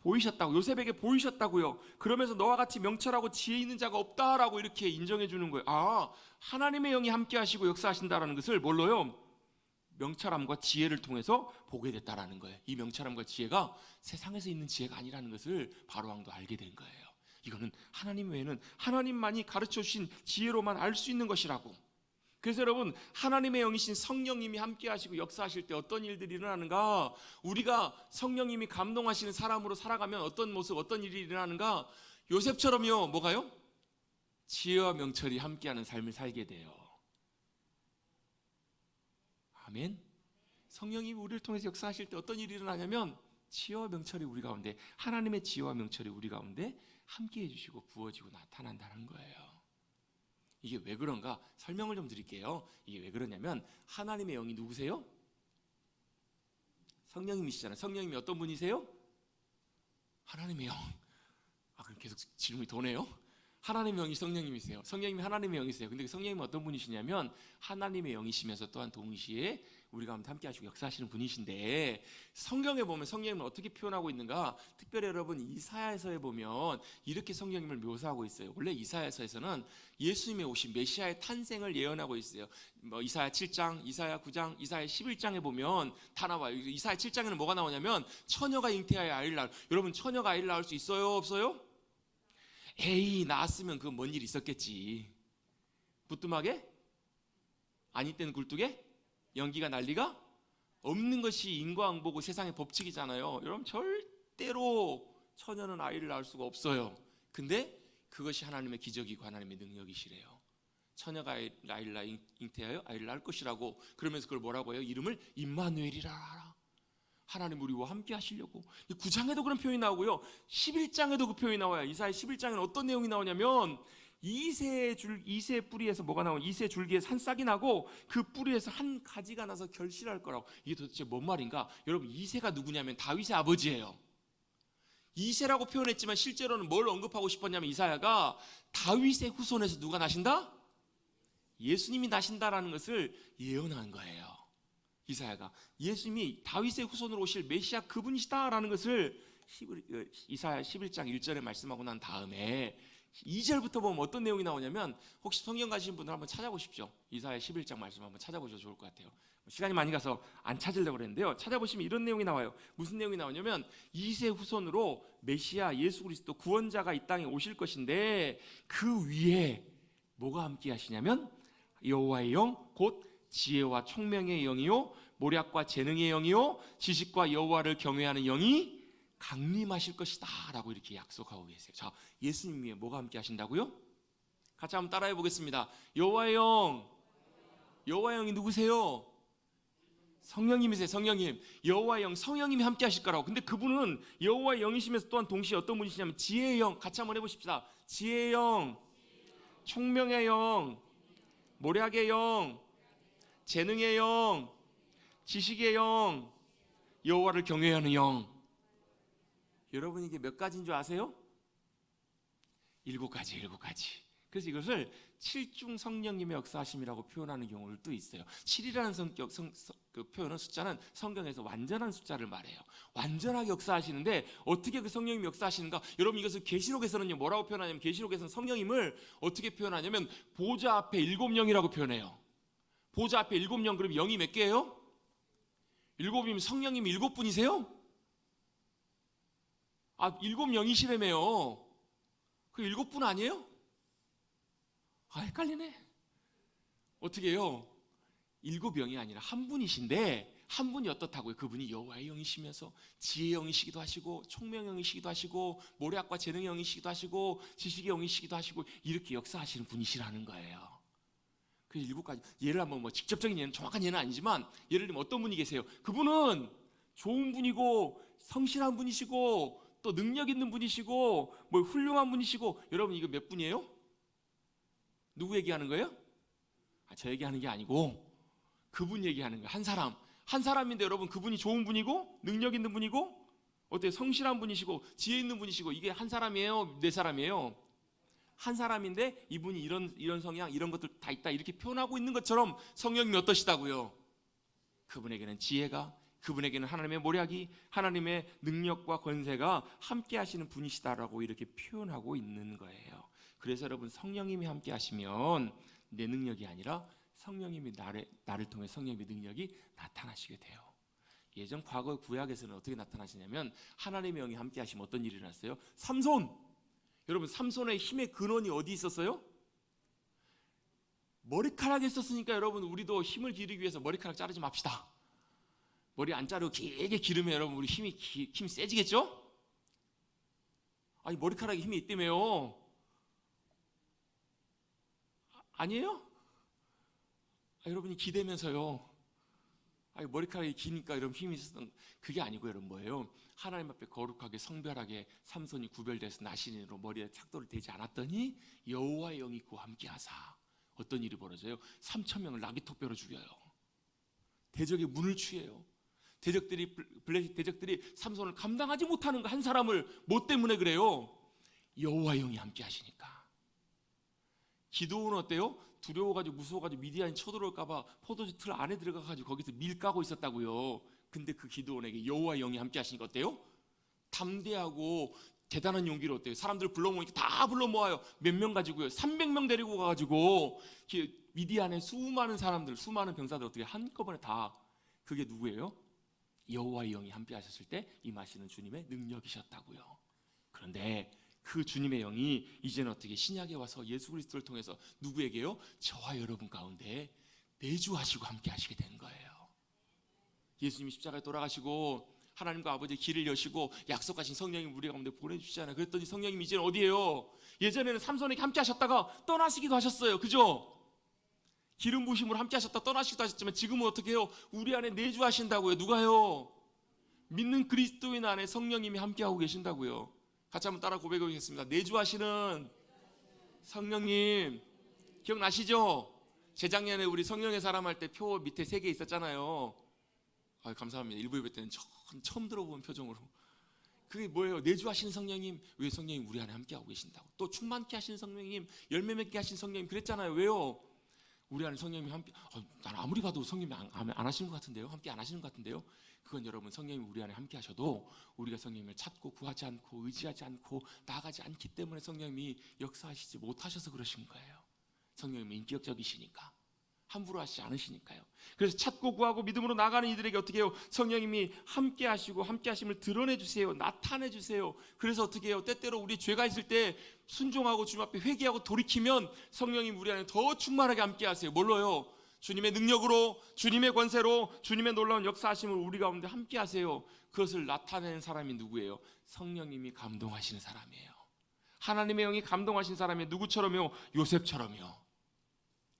보이셨다고, 요셉에게 보이셨다고요. 그러면서 너와 같이 명철하고 지혜 있는 자가 없다라고 이렇게 인정해 주는 거예요. 아, 하나님의 영이 함께 하시고 역사하신다라는 것을 뭘로요? 명철함과 지혜를 통해서 보게 됐다라는 거예요. 이 명철함과 지혜가 세상에서 있는 지혜가 아니라는 것을 바로 왕도 알게 된 거예요. 이거는 하나님 외에는 하나님만이 가르쳐 주신 지혜로만 알 수 있는 것이라고. 그래서 여러분, 하나님의 영이신 성령님이 함께 하시고 역사하실 때 어떤 일들이 일어나는가? 우리가 성령님이 감동하시는 사람으로 살아가면 어떤 모습, 어떤 일이 일어나는가? 요셉처럼요, 뭐가요? 지혜와 명철이 함께하는 삶을 살게 돼요. 아멘. 성령이 우리를 통해서 역사하실 때 어떤 일이 일어나냐면 지혜와 명철이 우리 가운데, 하나님의 지혜와 명철이 우리 가운데 함께 해주시고 부어지고 나타난다는 거예요. 이게 왜 그런가? 설명을 좀 드릴게요. 이게 왜 그러냐면 하나님의 영이 누구세요? 성령님이시잖아요. 성령님이 어떤 분이세요? 하나님의 영. 아, 그럼 계속 질문이 도네요. 하나님의 영이 성령님이세요. 성령님이 하나님의 영이세요. 근데 성령님은 어떤 분이시냐면 하나님의 영이시면서 또한 동시에 우리 가운데 함께 하시고 역사하시는 분이신데, 성경에 보면 성령님을 어떻게 표현하고 있는가? 특별히 여러분 이사야서에 보면 이렇게 성령님을 묘사하고 있어요. 원래 이사야서에서는 예수님의 오신 메시아의 탄생을 예언하고 있어요. 뭐 이사야 7장, 이사야 9장, 이사야 11장에 보면 다 나와요. 이사야 7장에는 뭐가 나오냐면 처녀가 잉태하여 아이를 낳을. 여러분, 처녀가 아이를 낳을 수 있어요, 없어요? 에이, 낳았으면 그건 뭔 일 있었겠지. 부뚜막에? 아니 때는 굴뚝에? 연기가 난리가 없는 것이 인과응보고 세상의 법칙이잖아요. 여러분 절대로 처녀는 아이를 낳을 수가 없어요. 근데 그것이 하나님의 기적이고 하나님의 능력이시래요. 처녀가 아이를 잉태하여 아이를 낳을 것이라고. 그러면서 그걸 뭐라고 해요? 이름을 임마누엘이라 하라. 하나님 우리와 함께 하시려고. 9장에도 그런 표현이 나오고요, 11장에도 그 표현이 나와요. 이사야 11장에는 어떤 내용이 나오냐면 이새 뿌리에서 뭐가 나오냐, 이새 줄기에 한 싹이 나고 그 뿌리에서 한 가지가 나서 결실할 거라고. 이게 도대체 뭔 말인가? 여러분, 이새가 누구냐면 다윗의 아버지예요. 이새라고 표현했지만 실제로는 뭘 언급하고 싶었냐면, 이사야가 다윗의 후손에서 누가 나신다? 예수님이 나신다라는 것을 예언한 거예요. 이사야가 예수님이 다윗의 후손으로 오실 메시아 그분이시다라는 것을 이사야 11장 1절에 말씀하고 난 다음에 2절부터 보면 어떤 내용이 나오냐면, 혹시 성경 가시는 분들 한번 찾아보십시오. 이사야 11장 말씀 한번 찾아보셔도 좋을 것 같아요. 시간이 많이 가서 안 찾으려고 그랬는데요, 찾아보시면 이런 내용이 나와요. 무슨 내용이 나오냐면, 이세 후손으로 메시아 예수 그리스도 구원자가 이 땅에 오실 것인데, 그 위에 뭐가 함께 하시냐면 여호와의 영 곧 지혜와 총명의 영이요 모략과 재능의 영이요 지식과 여호와를 경외하는 영이 강림하실 것이다 라고 이렇게 약속하고 계세요. 자, 예수님 위에 뭐가 함께 하신다고요? 같이 한번 따라해 보겠습니다. 여호와의 영. 여호와의 영이 누구세요? 성령님이세요. 성령님. 여호와의 영, 성령님이 함께 하실 거라고. 근데 그분은 여호와의 영이시면서 또한 동시에 어떤 분이시냐면 지혜의 영. 같이 한번 해보십시다. 지혜의 영, 총명의 영, 모략의 영, 재능의 영, 지식의 영, 여호와를 경외하는 영. 여러분, 이게 몇 가지인 줄 아세요? 7가지. 그래서 이것을 7중 성령님의 역사하심이라고 표현하는 경우도 있어요. 7이라는 그 표현은, 숫자는 성경에서 완전한 숫자를 말해요. 완전하게 역사하시는데 어떻게 그 성령님이 역사하시는가? 여러분, 이것을 계시록에서는요 뭐라고 표현하냐면, 계시록에서는 성령님을 어떻게 표현하냐면 보좌 앞에 7영이라고 표현해요. 보좌 앞에 7영. 그럼 영이 몇 개예요? 7이면 성령님이 7분이세요? 7영이시라며요. 그 7분 아니에요? 헷갈리네. 어떻게 해요? 7영이 아니라 한 분이신데, 한 분이 어떻다고요? 그분이 여호와의 영이시면서 지혜의 영이시기도 하시고 총명의 영이시기도 하시고 모략과 재능의 영이시기도 하시고 지식의 영이시기도 하시고, 이렇게 역사하시는 분이시라는 거예요. 그 7가지 예를 한번, 직접적인 예는, 정확한 예는 아니지만, 예를 들면 어떤 분이 계세요? 그분은 좋은 분이고 성실한 분이시고 또 능력 있는 분이시고 훌륭한 분이시고. 여러분, 이거 몇 분이에요? 누구 얘기하는 거예요? 저 얘기하는 게 아니고 그분 얘기하는 거예요. 한 사람인데 여러분, 그분이 좋은 분이고 능력 있는 분이고 어때요? 성실한 분이시고 지혜 있는 분이시고. 이게 한 사람이에요? 네 사람이에요? 한 사람인데 이분이 이런 성향, 이런 것들 다 있다, 이렇게 표현하고 있는 것처럼 성령님이 어떠시다고요? 그분에게는 지혜가, 그분에게는 하나님의 모략이, 하나님의 능력과 권세가 함께 하시는 분이시다라고 이렇게 표현하고 있는 거예요. 그래서 여러분, 성령님이 함께 하시면 내 능력이 아니라 성령님이 나를 통해 성령님의 능력이 나타나시게 돼요. 예전 과거 구약에서는 어떻게 나타나시냐면, 하나님의 영이 함께 하시면 어떤 일이 일어났어요? 삼손. 여러분, 삼손의 힘의 근원이 어디 있었어요? 머리카락에 있었으니까, 여러분, 우리도 힘을 기르기 위해서 머리카락 자르지 맙시다. 머리 안 자르고 길게 기르면 여러분, 우리 힘이 세지겠죠? 머리카락에 힘이 있다며요. 아니에요? 여러분이 기대면서요, 머리카락이 기니까 여러분 힘이 있었던, 그게 아니고, 여러분 뭐예요? 하나님 앞에 거룩하게 성별하게 삼손이 구별돼서 나신으로 머리에 착도를 대지 않았더니 여호와의 영이 그와 함께하사 어떤 일이 벌어져요? 3,000명을 나귀턱뼈로 죽여요. 대적의 문을 취해요. 블레셋 대적들이 삼손을 감당하지 못하는 거, 한 사람을 뭐 때문에 그래요? 여호와의 영이 함께 하시니까. 기도는 어때요? 두려워가지고 무서워가지고 미디안이 쳐들어올까봐 포도주 틀 안에 들어가가지고 거기서 밀 까고 있었다고요. 근데 그 기도원에게 여호와의 영이 함께 하시니까 어때요? 담대하고 대단한 용기로, 어때요? 사람들 불러 모으니까 다 불러 모아요. 몇 명 가지고요? 300명 데리고 가가지고 미디안의 수많은 사람들, 수많은 병사들 어떻게 한꺼번에 다. 그게 누구예요? 여호와의 영이 함께 하셨을 때 임하시는 주님의 능력이셨다고요. 그런데 그 주님의 영이 이제는 어떻게 신약에 와서 예수 그리스도를 통해서 누구에게요? 저와 여러분 가운데 내주하시고 함께 하시게 된 거예요. 예수님이 십자가에 돌아가시고 하나님과 아버지의 길을 여시고 약속하신 성령님 우리 가운데 보내주시잖아요. 그랬더니 성령님 이제는 어디에요? 예전에는 삼손에게 함께 하셨다가 떠나시기도 하셨어요. 그죠? 기름 부으심으로 함께 하셨다 떠나시기도 하셨지만 지금은 어떻게 해요? 우리 안에 내주하신다고요. 누가요? 믿는 그리스도인 안에 성령님이 함께하고 계신다고요. 같이 한번 따라 고백해 보겠습니다. 내주하시는 성령님 기억나시죠? 재작년에 우리 성령의 사람 할 때 표 밑에 3개 있었잖아요. 감사합니다. 일부 예배 때는 처음 들어본 표정으로. 그게 뭐예요? 내주하시는 성령님. 왜? 성령님 우리 안에 함께하고 계신다고. 또 충만케 하시는 성령님, 열매 맺게 하시는 성령님. 그랬잖아요. 왜요? 우리 안에 성령님이 함께. 난 아무리 봐도 성령님이 안 하시는 것 같은데요. 함께 안 하시는 것 같은데요. 그건 여러분 성령님이 우리 안에 함께 하셔도 우리가 성령님을 찾고 구하지 않고 의지하지 않고 나아가지 않기 때문에 성령님이 역사하시지 못하셔서 그러신 거예요. 성령님이 인격적이시니까. 함부로 하시지 않으시니까요. 그래서 찾고 구하고 믿음으로 나가는 이들에게 어떻게 해요? 성령님이 함께 하시고 함께 하심을 드러내 주세요. 나타내 주세요. 그래서 어떻게 해요? 때때로 우리 죄가 있을 때 순종하고 주님 앞에 회개하고 돌이키면 성령님 우리 안에 더 충만하게 함께 하세요. 뭘로요? 주님의 능력으로, 주님의 권세로, 주님의 놀라운 역사하심을 우리 가운데 함께 하세요. 그것을 나타내는 사람이 누구예요? 성령님이 감동하시는 사람이에요. 하나님의 영이 감동하신 사람이 누구처럼요? 요셉처럼요.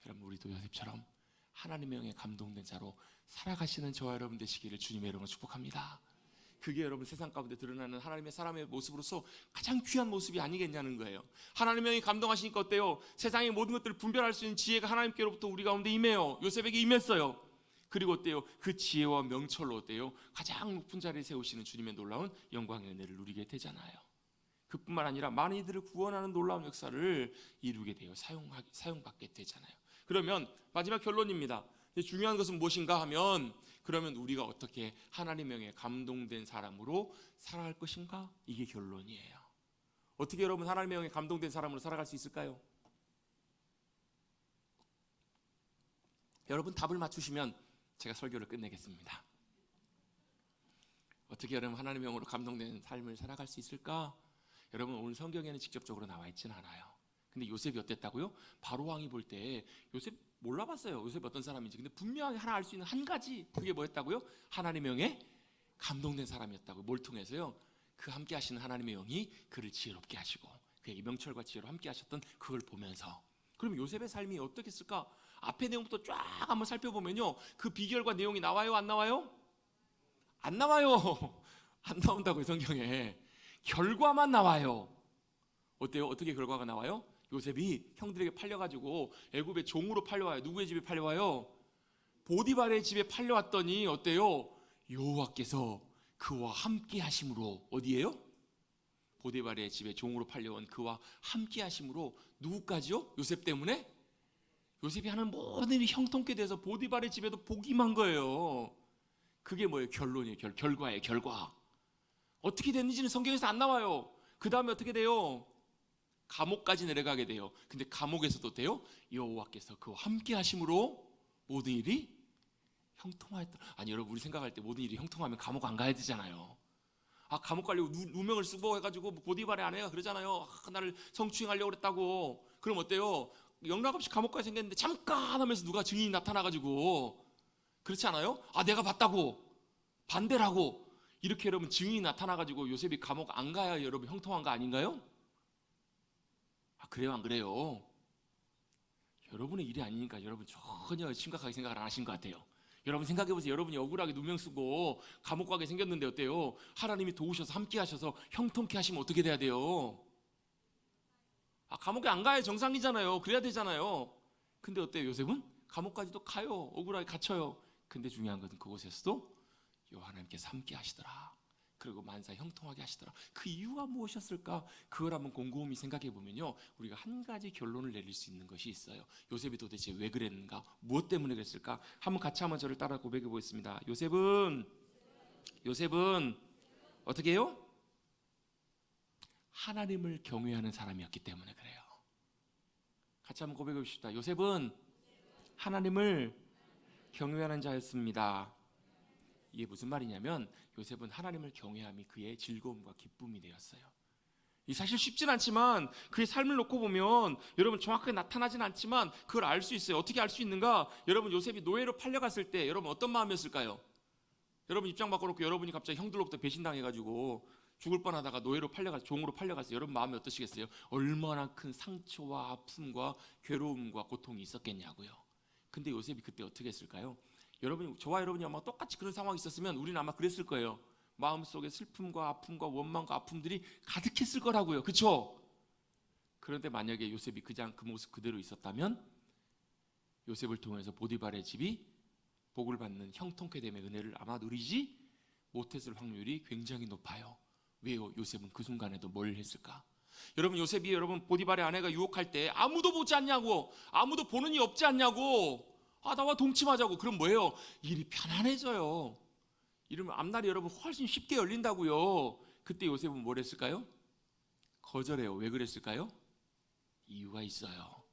여러분 우리도 요셉처럼 하나님의 영에 감동된 자로 살아가시는 저와 여러분 되시기를 주님의 이름으로 축복합니다. 그게 여러분 세상 가운데 드러나는 하나님의 사람의 모습으로서 가장 귀한 모습이 아니겠냐는 거예요. 하나님의 영이 감동하시니까 어때요? 세상의 모든 것들을 분별할 수 있는 지혜가 하나님께로부터 우리 가운데 임해요. 요셉에게 임했어요. 그리고 어때요? 그 지혜와 명철로 어때요? 가장 높은 자리에 세우시는 주님의 놀라운 영광의 은혜를 누리게 되잖아요. 그뿐만 아니라 많은 이들을 구원하는 놀라운 역사를 이루게 돼요. 사용받게 되잖아요. 그러면 마지막 결론입니다. 중요한 것은 무엇인가 하면 그러면 우리가 어떻게 하나님의 영에 감동된 사람으로 살아갈 것인가? 이게 결론이에요. 어떻게 여러분 하나님의 영에 감동된 사람으로 살아갈 수 있을까요? 여러분 답을 맞추시면 제가 설교를 끝내겠습니다. 어떻게 여러분 하나님의 영으로 감동된 삶을 살아갈 수 있을까? 여러분 오늘 성경에는 직접적으로 나와 있지는 않아요. 근데 요셉이 어땠다고요? 바로 왕이 볼 때 요셉 몰라봤어요. 요셉이 어떤 사람인지. 근데 분명히 하나 알 수 있는 한 가지, 그게 뭐였다고요? 하나님의 영에 감동된 사람이었다고요. 뭘 통해서요? 그 함께 하시는 하나님의 영이 그를 지혜롭게 하시고 그에게 명철과 지혜로 함께 하셨던 그걸 보면서. 그럼 요셉의 삶이 어떻겠을까? 앞의 내용부터 쫙 한번 살펴보면요, 그 비결과 내용이 나와요? 안 나와요? 안 나와요. 안 나온다고요. 성경에 결과만 나와요. 어때요? 어떻게 결과가 나와요? 요셉이 형들에게 팔려가지고 애굽의 종으로 팔려와요. 누구의 집에 팔려와요? 보디발의 집에 팔려왔더니 어때요? 여호와께서 그와 함께 하심으로. 어디예요? 보디발의 집에 종으로 팔려온 그와 함께 하심으로. 누구까지요? 요셉 때문에? 요셉이 하는 모든 일이 형통케 돼서 보디발의 집에도 복이 임한 거예요. 그게 뭐예요? 결론이에요. 결과예요. 결과. 어떻게 됐는지는 성경에서 안 나와요. 그 다음에 어떻게 돼요? 감옥까지 내려가게 돼요. 근데 감옥에서도 돼요? 여호와께서 그와 함께 하심으로 모든 일이 형통하였다. 아니 여러분, 우리 생각할 때 모든 일이 형통하면 감옥 안 가야 되잖아요. 감옥 가려고 누명을 쓰고 해가지고 보디발의 아내가 그러잖아요. 나를 성추행하려고 그랬다고. 그럼 어때요? 영락없이 감옥까지 생겼는데 잠깐 하면서 누가 증인이 나타나가지고, 그렇지 않아요? 내가 봤다고 반대라고 이렇게 여러분 증인이 나타나가지고 요셉이 감옥 안 가야 여러분 형통한 거 아닌가요? 그래요, 안 그래요? 여러분의 일이 아니니까 여러분 전혀 심각하게 생각을 안 하신 것 같아요. 여러분 생각해보세요. 여러분이 억울하게 누명 쓰고 감옥 가게 생겼는데 어때요? 하나님이 도우셔서 함께 하셔서 형통케 하시면 어떻게 돼야 돼요? 감옥에 안 가야 정상이잖아요. 그래야 되잖아요. 근데 어때요? 요셉은 감옥까지도 가요. 억울하게 갇혀요. 근데 중요한 것은 그곳에서도 하나님께서 함께 하시더라. 그리고 만사 형통하게 하시더라. 그 이유가 무엇이었을까? 그걸 한번 곰곰이 생각해 보면요, 우리가 한 가지 결론을 내릴 수 있는 것이 있어요. 요셉이 도대체 왜 그랬는가? 무엇 때문에 그랬을까? 한번 같이 한번 저를 따라 고백해 보겠습니다. 요셉은 어떻게 해요? 하나님을 경외하는 사람이었기 때문에 그래요. 같이 한번 고백해 봅시다. 요셉은 하나님을 경외하는 자였습니다. 이게 무슨 말이냐면 요셉은 하나님을 경외함이 그의 즐거움과 기쁨이 되었어요. 이 사실 쉽진 않지만 그의 삶을 놓고 보면 여러분 정확하게 나타나진 않지만 그걸 알 수 있어요. 어떻게 알 수 있는가? 여러분 요셉이 노예로 팔려갔을 때 여러분 어떤 마음이었을까요? 여러분 입장 바꿔놓고 여러분이 갑자기 형들로부터 배신당해가지고 죽을 뻔하다가 노예로 팔려가 종으로 팔려갔어요. 여러분 마음이 어떠시겠어요? 얼마나 큰 상처와 아픔과 괴로움과 고통이 있었겠냐고요. 근데 요셉이 그때 어떻게 했을까요? 여러분이 저와 여러분이 아마 똑같이 그런 상황이 있었으면 우리는 아마 그랬을 거예요. 마음속에 슬픔과 아픔과 원망과 아픔들이 가득했을 거라고요. 그렇죠? 그런데 만약에 요셉이 그 모습 그대로 있었다면 요셉을 통해서 보디발의 집이 복을 받는 형통케됨의 은혜를 아마 누리지 못했을 확률이 굉장히 높아요. 왜요? 요셉은 그 순간에도 뭘 했을까? 여러분 요셉이 여러분 보디발의 아내가 유혹할 때 아무도 보지 않냐고, 아무도 보는 이 없지 않냐고, 나와 동침하자고. 그럼 뭐예요? 일이 편안해져요. 이러면 앞날이 여러분 훨씬 쉽게 열린다고요. 그때 요셉은 뭘 했을까요? 거절해요. 왜 그랬을까요? 이유가 있어요.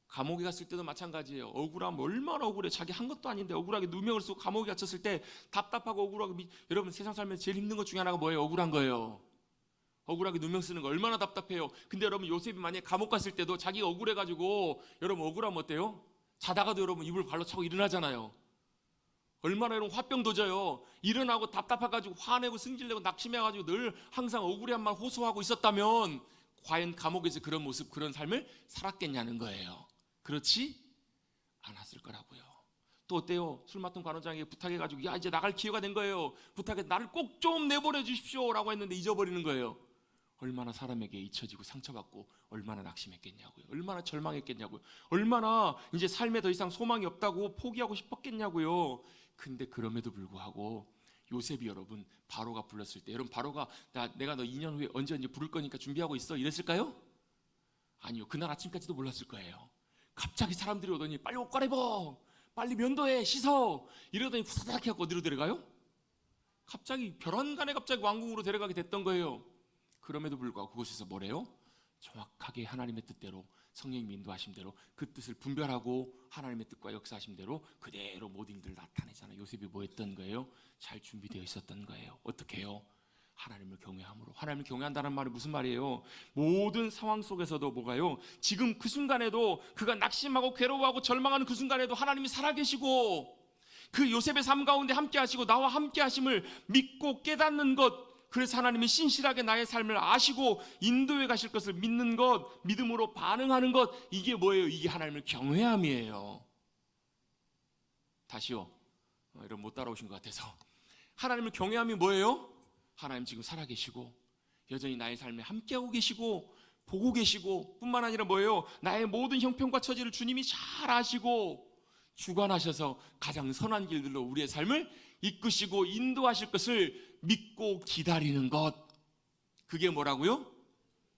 감옥에 갔을 때도 마찬가지예요. 억울하면 얼마나 억울해. 자기 한 것도 아닌데 억울하게 누명을 쓰고 감옥에 갇혔을 때 답답하고 억울하고 여러분 세상 살면서 제일 힘든 것 중에 하나가 뭐예요? 억울한 거예요. 억울하게 누명 쓰는 거 얼마나 답답해요. 근데 여러분 요셉이 만약에 감옥 갔을 때도 자기가 억울해가지고 여러분 억울하면 어때요? 자다가도 여러분 이불 발로 차고 일어나잖아요. 얼마나 여러분 화병 도져요. 일어나고 답답해가지고 화내고 승질내고 낙심해가지고 늘 항상 억울한 말 호소하고 있었다면 과연 감옥에서 그런 모습 그런 삶을 살았겠냐는 거예요. 그렇지 않았을 거라고요. 또 어때요? 술 맡은 관원장에게 부탁해가지고 야 이제 나갈 기회가 된 거예요. 부탁해 나를 꼭 좀 내보내 주십시오 라고 했는데 잊어버리는 거예요. 얼마나 사람에게 잊혀지고 상처받고 얼마나 낙심했겠냐고요. 얼마나 절망했겠냐고요. 얼마나 이제 삶에 더 이상 소망이 없다고 포기하고 싶었겠냐고요. 근데 그럼에도 불구하고 요셉이 여러분 바로가 불렀을 때 여러분 바로가 내가 너 2년 후에 언제 부를 거니까 준비하고 있어 이랬을까요? 아니요. 그날 아침까지도 몰랐을 거예요. 갑자기 사람들이 오더니 빨리 옷 갈아입어, 빨리 면도해, 씻어 이러더니 후다닥 해갖고 어디로 데려가요? 갑자기 별안간에 갑자기 왕궁으로 데려가게 됐던 거예요. 그럼에도 불구하고 그곳에서 뭐래요? 정확하게 하나님의 뜻대로 성령님이 인도하신 대로 그 뜻을 분별하고 하나님의 뜻과 역사하신 대로 그대로 모든 일들 나타내잖아요. 요셉이 뭐 했던 거예요? 잘 준비되어 있었던 거예요. 어떻게 해요? 하나님을 경외함으로. 하나님을 경외한다는 말이 무슨 말이에요? 모든 상황 속에서도 뭐가요? 지금 그 순간에도 그가 낙심하고 괴로워하고 절망하는 그 순간에도 하나님이 살아계시고 그 요셉의 삶 가운데 함께 하시고 나와 함께 하심을 믿고 깨닫는 것, 그래서 하나님이 신실하게 나의 삶을 아시고 인도해 가실 것을 믿는 것, 믿음으로 반응하는 것, 이게 뭐예요? 이게 하나님을 경외함이에요. 다시요. 이런 못 따라오신 것 같아서. 하나님을 경외함이 뭐예요? 하나님 지금 살아계시고 여전히 나의 삶에 함께하고 계시고 보고 계시고 뿐만 아니라 뭐예요? 나의 모든 형편과 처지를 주님이 잘 아시고 주관하셔서 가장 선한 길들로 우리의 삶을 이끄시고 인도하실 것을 믿고 기다리는 것, 그게 뭐라고요?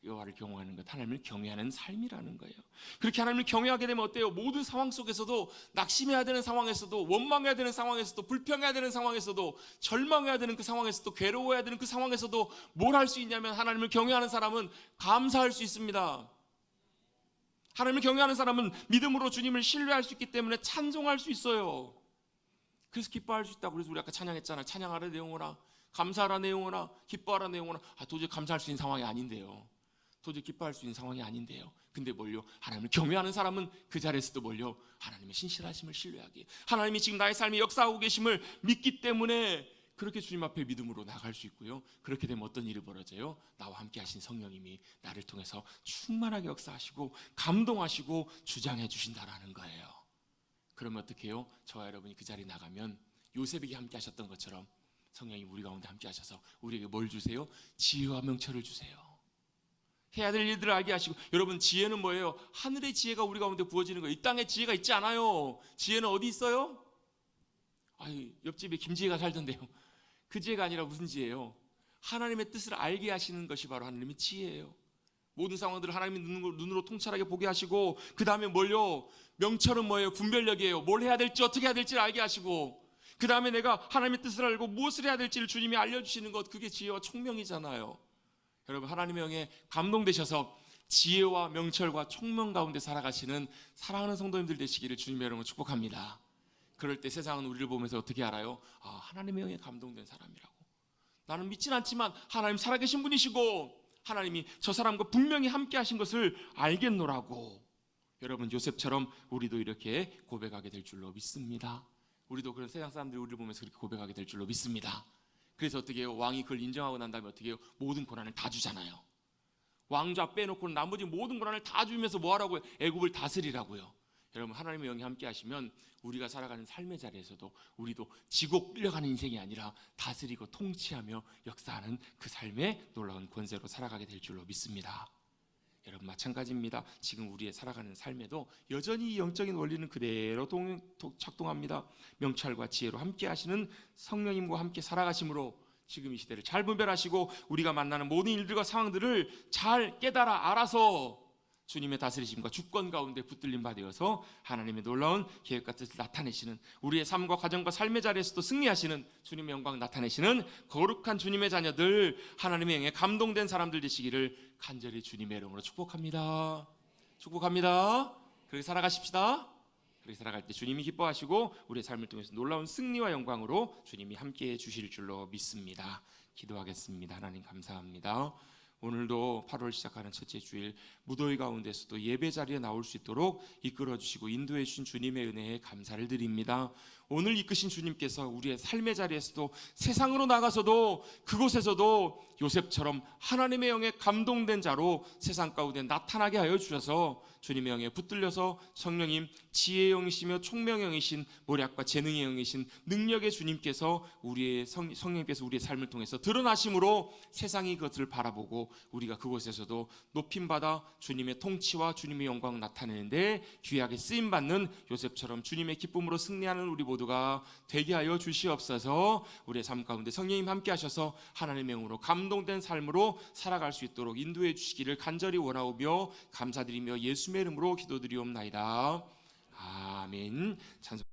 여호와를 경외하는 것, 하나님을 경외하는 삶이라는 거예요. 그렇게 하나님을 경외하게 되면 어때요? 모든 상황 속에서도 낙심해야 되는 상황에서도 원망해야 되는 상황에서도 불평해야 되는 상황에서도 절망해야 되는 그 상황에서도 괴로워해야 되는 그 상황에서도 뭘 할 수 있냐면 하나님을 경외하는 사람은 감사할 수 있습니다. 하나님을 경외하는 사람은 믿음으로 주님을 신뢰할 수 있기 때문에 찬송할 수 있어요. 그래서 기뻐할 수 있다고. 그래서 우리 아까 찬양했잖아요. 찬양하라 내 영혼아, 감사하라 내 영혼아, 기뻐하라 내 영혼아. 도저히 감사할 수 있는 상황이 아닌데요. 도저히 기뻐할 수 있는 상황이 아닌데요. 근데 뭘요? 하나님을 경외하는 사람은 그 자리에서도 뭘요? 하나님의 신실하심을 신뢰하기에, 하나님이 지금 나의 삶에 역사하고 계심을 믿기 때문에 그렇게 주님 앞에 믿음으로 나갈 수 있고요. 그렇게 되면 어떤 일이 벌어져요? 나와 함께 하신 성령님이 나를 통해서 충만하게 역사하시고 감동하시고 주장해 주신다라는 거예요. 그러면 어떻게 해요? 저와 여러분이 그 자리에 나가면 요셉에게 함께 하셨던 것처럼 성령이 우리 가운데 함께 하셔서 우리에게 뭘 주세요? 지혜와 명철을 주세요. 해야 될 일들을 알게 하시고. 여러분 지혜는 뭐예요? 하늘의 지혜가 우리 가운데 부어지는 거예요. 이 땅에 지혜가 있지 않아요. 지혜는 어디 있어요? 옆집에 김지혜가 살던데요. 그 지혜가 아니라 무슨 지혜예요? 하나님의 뜻을 알게 하시는 것이 바로 하나님의 지혜예요. 모든 상황들을 하나님의 눈으로 통찰하게 보게 하시고, 그 다음에 뭘요? 명철은 뭐예요? 분별력이에요. 뭘 해야 될지 어떻게 해야 될지를 알게 하시고, 그 다음에 내가 하나님의 뜻을 알고 무엇을 해야 될지를 주님이 알려주시는 것, 그게 지혜와 총명이잖아요. 여러분 하나님의 영에 감동되셔서 지혜와 명철과 총명 가운데 살아가시는 사랑하는 성도님들 되시기를 주님의 이름으로 축복합니다. 그럴 때 세상은 우리를 보면서 어떻게 알아요? 하나님의 영에 감동된 사람이라고. 나는 믿진 않지만 하나님 살아계신 분이시고 하나님이 저 사람과 분명히 함께 하신 것을 알겠노라고. 여러분, 요셉처럼 우리도 이렇게 고백하게 될 줄로 믿습니다. 우리도 그런 세상 사람들이 우리를 보면서 그렇게 고백하게 될 줄로 믿습니다. 그래서 어떻게 해요? 왕이 그걸 인정하고 난 다음에 어떻게 해요? 모든 고난을 다 주잖아요. 왕좌 빼놓고 나머지 모든 고난을 다 주면서 뭐하라고요? 애굽을 다스리라고요. 여러분, 하나님의 영이 함께 하시면 우리가 살아가는 삶의 자리에서도 우리도 지고 끌려가는 인생이 아니라 다스리고 통치하며 역사하는 그 삶의 놀라운 권세로 살아가게 될 줄로 믿습니다. 여러분, 마찬가지입니다. 지금 우리의 살아가는 삶에도 여전히 이 영적인 원리는 그대로 작동합니다. 명철과 지혜로 함께 하시는 성령님과 함께 살아가심으로 지금 이 시대를 잘 분별하시고 우리가 만나는 모든 일들과 상황들을 잘 깨달아 알아서 주님의 다스리심과 주권 가운데 붙들림 받으어서 하나님의 놀라운 계획과 뜻을 나타내시는, 우리의 삶과 가정과 삶의 자리에서도 승리하시는 주님의 영광 나타내시는 거룩한 주님의 자녀들, 하나님의 영에 감동된 사람들 되시기를 간절히 주님의 이름으로 축복합니다. 축복합니다. 그렇게 살아가십시다. 그렇게 살아갈 때 주님이 기뻐하시고 우리의 삶을 통해서 놀라운 승리와 영광으로 주님이 함께해 주실 줄로 믿습니다. 기도하겠습니다. 하나님 감사합니다. 오늘도 8월 시작하는 첫째 주일 무더위 가운데서도 예배 자리에 나올 수 있도록 이끌어 주시고 인도해 주신 주님의 은혜에 감사를 드립니다. 오늘 이끄신 주님께서 우리의 삶의 자리에서도 세상으로 나가서도 그곳에서도 요셉처럼 하나님의 영에 감동된 자로 세상 가운데 나타나게 하여 주셔서 주님의 영에 붙들려서 성령님 지혜의 영이시며 총명의 영이신 모략과 재능의 영이신 능력의 주님께서 우리의 성령님께서 우리의 삶을 통해서 드러나심으로 세상이 그것을 바라보고 우리가 그곳에서도 높임받아 주님의 통치와 주님의 영광을 나타내는데 귀하게 쓰임받는 요셉처럼 주님의 기쁨으로 승리하는 우리 모두가 되게 하여 주시옵소서. 우리의 삶 가운데 성령님 함께 하셔서 하나님의 영으로 감동된 삶으로 살아갈 수 있도록 인도해 주시기를 간절히 원하오며 감사드리며 예수님의 이름으로 기도드리옵나이다. 아멘. 찬송